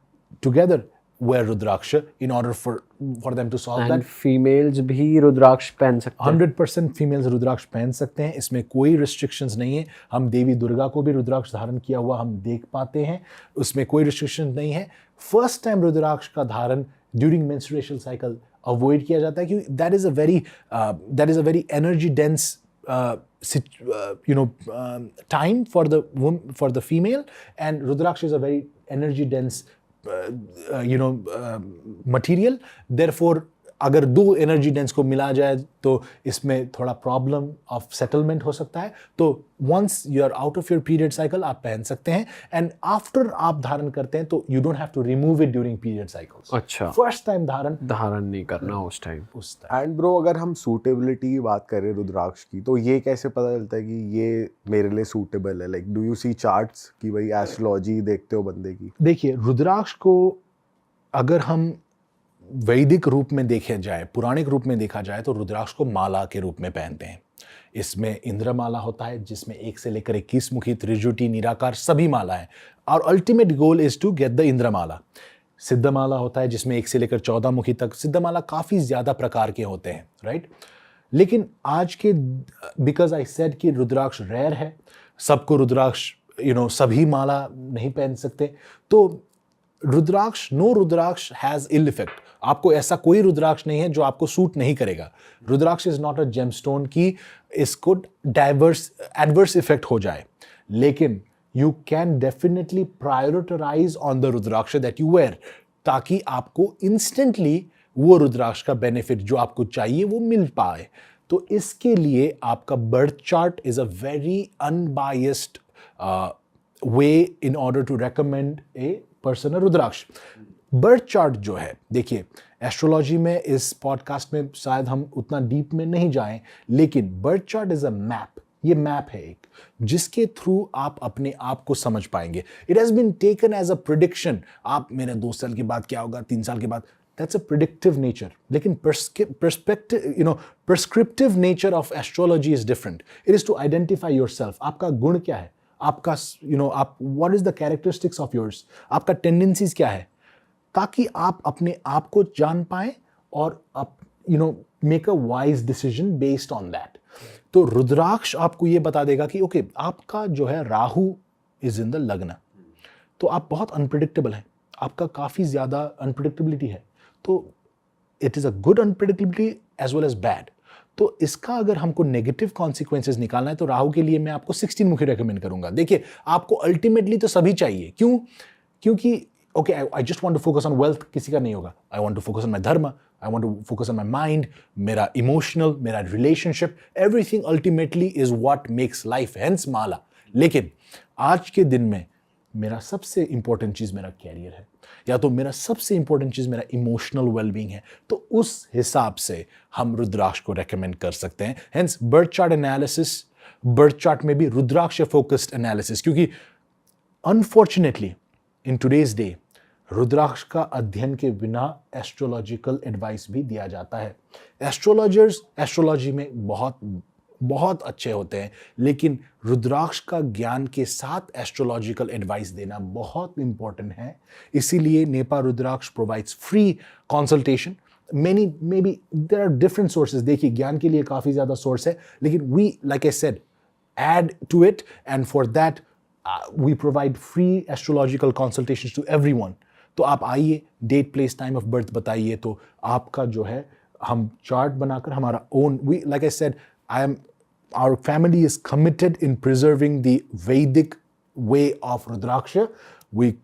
together wear rudraksha in order for them to solve that। Females भी रुद्राक्ष पहन सकते हैं? 100% फीमेल्स रुद्राक्ष पहन सकते हैं, इसमें कोई रिस्ट्रिक्शंस नहीं है। हम देवी दुर्गा को भी रुद्राक्ष धारण किया हुआ हम देख पाते हैं, उसमें कोई रिस्ट्रिक्शन नहीं है। फर्स्ट टाइम रुद्राक्ष का धारण ड्यूरिंग मेंस्ट्रुएशनल साइकिल अवॉइड किया जाता है, क्योंकि that is a very energy dense time for the female, and Rudraksh is a very energy dense material. Therefore अगर दो एनर्जी डेंस को मिला जाए तो इसमें थोड़ा प्रॉब्लम ऑफ सेटलमेंट हो सकता है. तो once you are out of your period cycle आप पहन सकते हैं, एंड आफ्टर आप धारण करते हैं तो you don't have to remove it during period cycles. अच्छा, फर्स्ट टाइम धारण नहीं करना उस टाइम. एंड ब्रो अगर हम सूटेबिलिटी की बात करें रुद्राक्ष की, तो ये कैसे पता चलता है कि ये मेरे लिए सूटेबल है? Like do you see charts कि भाई एस्ट्रोलॉजी देखते हो बंदे की? देखिए, रुद्राक्ष को अगर हम वैदिक रूप में देखे जाए, पुराणिक रूप में देखा जाए, तो रुद्राक्ष को माला के रूप में पहनते हैं. इसमें इंद्रमाला होता है जिसमें 1 से लेकर 21 मुखी, त्रिजुटी, निराकार सभी माला है, और ultimate goal is to get the Indramala. सिद्धमाला होता है जिसमें 1 से लेकर 14 मुखी तक. सिद्धमाला काफ़ी ज़्यादा प्रकार के होते हैं, राइट. लेकिन आज के, बिकॉज आई सेड कि रुद्राक्ष रेयर है, सबको रुद्राक्ष सभी माला नहीं पहन सकते, तो rudraksha, no rudraksha has ill effect. आपको ऐसा कोई रुद्राक्ष नहीं है जो आपको सूट नहीं करेगा. Rudraksha is not a gemstone कि इसको एडवर्स इफेक्ट हो जाए, लेकिन you can definitely prioritise on the rudraksha that you wear, ताकि आपको इंस्टेंटली वो रुद्राक्ष का बेनिफिट जो आपको चाहिए वो मिल पाए. तो इसके लिए आपका birth chart is a very unbiased way in order to recommend a person rudraksha. Birth chart जो है, देखिए एस्ट्रोलॉजी में इस पॉडकास्ट में शायद हम उतना डीप में नहीं जाएं, लेकिन birth chart is a map. ये मैप है एक, जिसके थ्रू आप अपने आप को समझ पाएंगे. It has been taken as a prediction. आप मेरे 2 साल के बाद क्या होगा, 3 साल के बाद, दैट्स अ प्रिडिक्टिव नेचर. लेकिन prescriptive nature of astrology is different. It is to identify yourself. आपका गुण क्या है, आपका आप what is the characteristics of yours, आपका टेंडेंसीज क्या है, ताकि आप अपने आप को जान पाएं और आप make a wise decision based on that. तो रुद्राक्ष आपको ये बता देगा कि ओके, आपका जो है राहु इज इन द लग्न, तो आप बहुत अनप्रिडिक्टेबल हैं, आपका काफ़ी ज़्यादा अनप्रिडिक्टेबिलिटी है. तो it is a good unpredictability as well as bad. तो इसका अगर हमको नेगेटिव कॉन्सिक्वेंसेज निकालना है तो राहु के लिए मैं आपको 16 मुखी रेकमेंड करूंगा. देखिए, आपको अल्टीमेटली तो सभी चाहिए. क्यों? क्योंकि okay, I just want to focus on wealth, किसी का नहीं होगा. I want to focus on my dharma, I want to focus on my mind, मेरा इमोशनल, मेरा relationship, everything ultimately is what makes life, hence mala. लेकिन आज के दिन में मेरा सबसे इंपॉर्टेंट चीज़ मेरा कैरियर है, या तो मेरा सबसे इंपॉर्टेंट चीज़ मेरा इमोशनल वेलबींग है. तो उस हिसाब से हम रुद्राक्ष को रेकमेंड कर सकते हैं. Hence birth chart analysis, birth chart में भी रुद्राक्ष फोकस्ड एनालिसिस, क्योंकि अनफॉर्चुनेटली इन टुडेज डे रुद्राक्ष का अध्ययन के बिना एस्ट्रोलॉजिकल एडवाइस भी दिया जाता है. एस्ट्रोलॉजर्स एस्ट्रोलॉजी में बहुत अच्छे होते हैं, लेकिन रुद्राक्ष का ज्ञान के साथ एस्ट्रोलॉजिकल एडवाइस देना बहुत इंपॉर्टेंट है. इसीलिए Nepa Rudraksha provides free consultation. Maybe there are different sources. देखिए, ज्ञान के लिए काफ़ी ज़्यादा सोर्स है, लेकिन we, like I said, add to it, and for that we provide free astrological consultations to everyone. तो आप आइए, date, place, time of birth बताइए, तो आपका जो है हम चार्ट बनाकर हमारा own, we, like I said, our family is committed in preserving the Vedic way of Rudraksha. We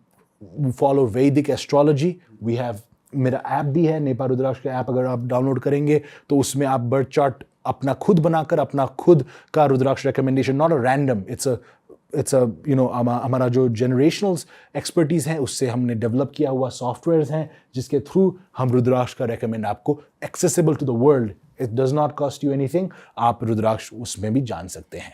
follow Vedic astrology. We have, मेरा ऐप भी है, नेपा रुद्राक्ष का ऐप. अगर आप डाउनलोड करेंगे तो उसमें आप बर्थ चार्ट अपना खुद बनाकर अपना खुद का rudraksha recommendation, not a random, it's a हमारा जो जनरेशनल एक्सपर्टीज़ है उससे हमने डेवलप किया हुआ सॉफ्टवेयर्स हैं, जिसके थ्रू हम रुद्राक्ष का रेकमेंड आपको accessible to the world. It does not cost you anything. आप रुद्राक्ष उसमें भी जान सकते हैं.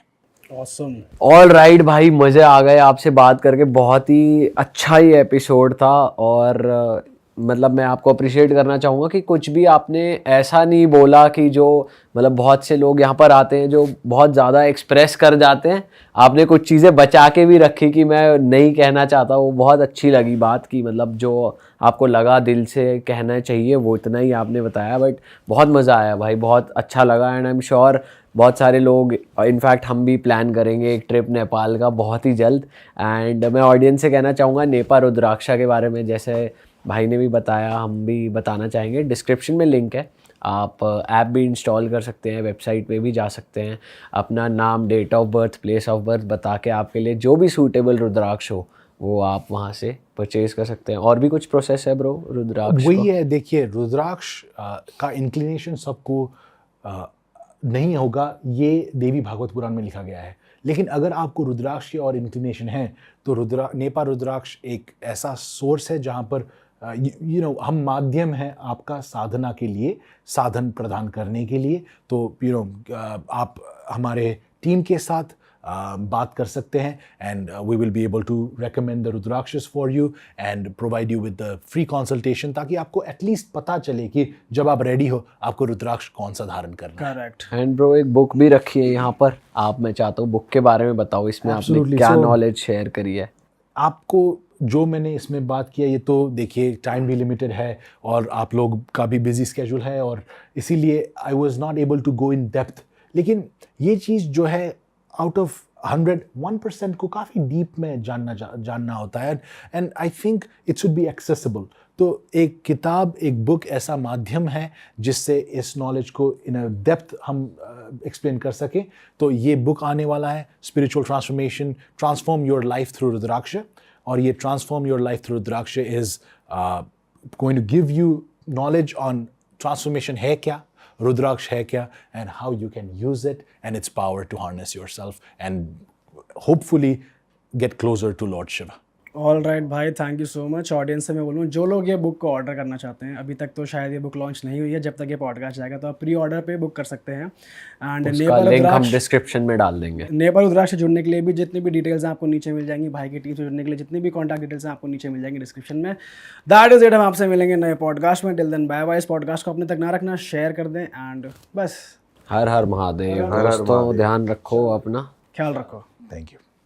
Awesome. ऑल राइट भाई, मज़े आ गए आपसे बात करके. बहुत ही अच्छा ही एपिसोड था, और मतलब मैं आपको अप्रिशिएट करना चाहूँगा कि कुछ भी आपने ऐसा नहीं बोला कि जो, मतलब बहुत से लोग यहाँ पर आते हैं जो बहुत ज़्यादा एक्सप्रेस कर जाते हैं. आपने कुछ चीज़ें बचा के भी रखी कि मैं नहीं कहना चाहता. वो बहुत अच्छी लगी बात की, मतलब जो आपको लगा दिल से कहना चाहिए वो इतना ही आपने बताया. बट बहुत मज़ा आया भाई, बहुत अच्छा लगा. एंड आई एम श्योर बहुत सारे लोग, इनफैक्ट हम भी प्लान करेंगे एक ट्रिप नेपाल का बहुत ही जल्द. एंड मैं ऑडियंस से कहना चाहूँगा नेपा रुद्राक्षा के बारे में, जैसे भाई ने भी बताया, हम भी बताना चाहेंगे। डिस्क्रिप्शन में लिंक है, आप ऐप भी इंस्टॉल कर सकते हैं, वेबसाइट पे भी जा सकते हैं, अपना नाम, date of birth, place of birth बता के आपके लिए जो भी सूटेबल रुद्राक्ष हो वो आप वहाँ से परचेज कर सकते हैं। और भी कुछ प्रोसेस है ब्रो रुद्राक्ष वही है, देखिए रुद्राक्ष का इंक्लिनेशन सबको नहीं होगा, ये देवी भागवत पुराण में लिखा गया है। लेकिन अगर आपको रुद्राक्ष की और इंक्लिनेशन है तो नेपा रुद्राक्ष एक ऐसा सोर्स है जहाँ पर हम माध्यम हैं आपका साधना के लिए, साधन प्रदान करने के लिए। तो आप हमारे टीम के साथ बात कर सकते हैं and we will be able to recommend the rudrakshas for you and provide you with the free consultation, ताकि आपको एटलीस्ट पता चले कि जब आप रेडी हो आपको रुद्राक्ष कौन सा धारण करना है। करेक्ट। एंड ब्रो एक बुक भी रखी है यहाँ पर, आप, मैं चाहता हूँ बुक के बारे में बताओ, इसमें आपने Absolutely. क्या So, नॉलेज शेयर करी है। आपको जो मैंने इसमें बात किया, ये तो देखिए टाइम भी लिमिटेड है और आप लोग का भी बिजी स्केड्यूल है, और इसीलिए I was not able to go in depth. लेकिन ये चीज़ जो है आउट ऑफ 101% को काफ़ी डीप में जानना होता है, and I think it should be accessible. तो एक किताब, एक बुक ऐसा माध्यम है जिससे इस नॉलेज को इन अ डेप्थ हम एक्सप्लेन कर सकें। तो ये बुक आने वाला है, spiritual transformation, transform your life through rudraksha, और ये transform your life through rudraksha is going to give you knowledge on transformation है क्या, रुद्राक्ष है क्या, and how you can use it and its power to harness yourself and hopefully get closer to Lord Shiva. All right भाई, thank you so much. Audience से मैं बोलूँ, जो लोग ये बुक को ऑर्डर करना चाहते हैं, अभी तक तो शायद ये बुक लॉन्च नहीं हुई है, जब तक ये पॉडकास्ट जाएगा तो आप प्री ऑर्डर पे बुक कर सकते हैं। एंड उसका लिंक हम डिस्क्रिप्शन में डाल देंगे। नेपा रुद्राक्ष से जुड़ने के लिए भी जितनी भी डिटेल्स हैं आपको नीचे मिल जाएंगी, भाई की टीम से जुड़ने के लिए जितनी भी कॉन्टैक्ट डिटेल्स हैं आपको नीचे मिल जाएंगी डिस्क्रिप्शन में। दैट इज इट, हम आपसे मिलेंगे नए पॉडकास्ट में। Till then bye bye. इस पॉडकास्ट को अपने तक ना रखना, शेयर कर दें, एंड बस हर हर महादेव दोस्तों, ध्यान रखो अपना, ख्याल रखो। Thank you.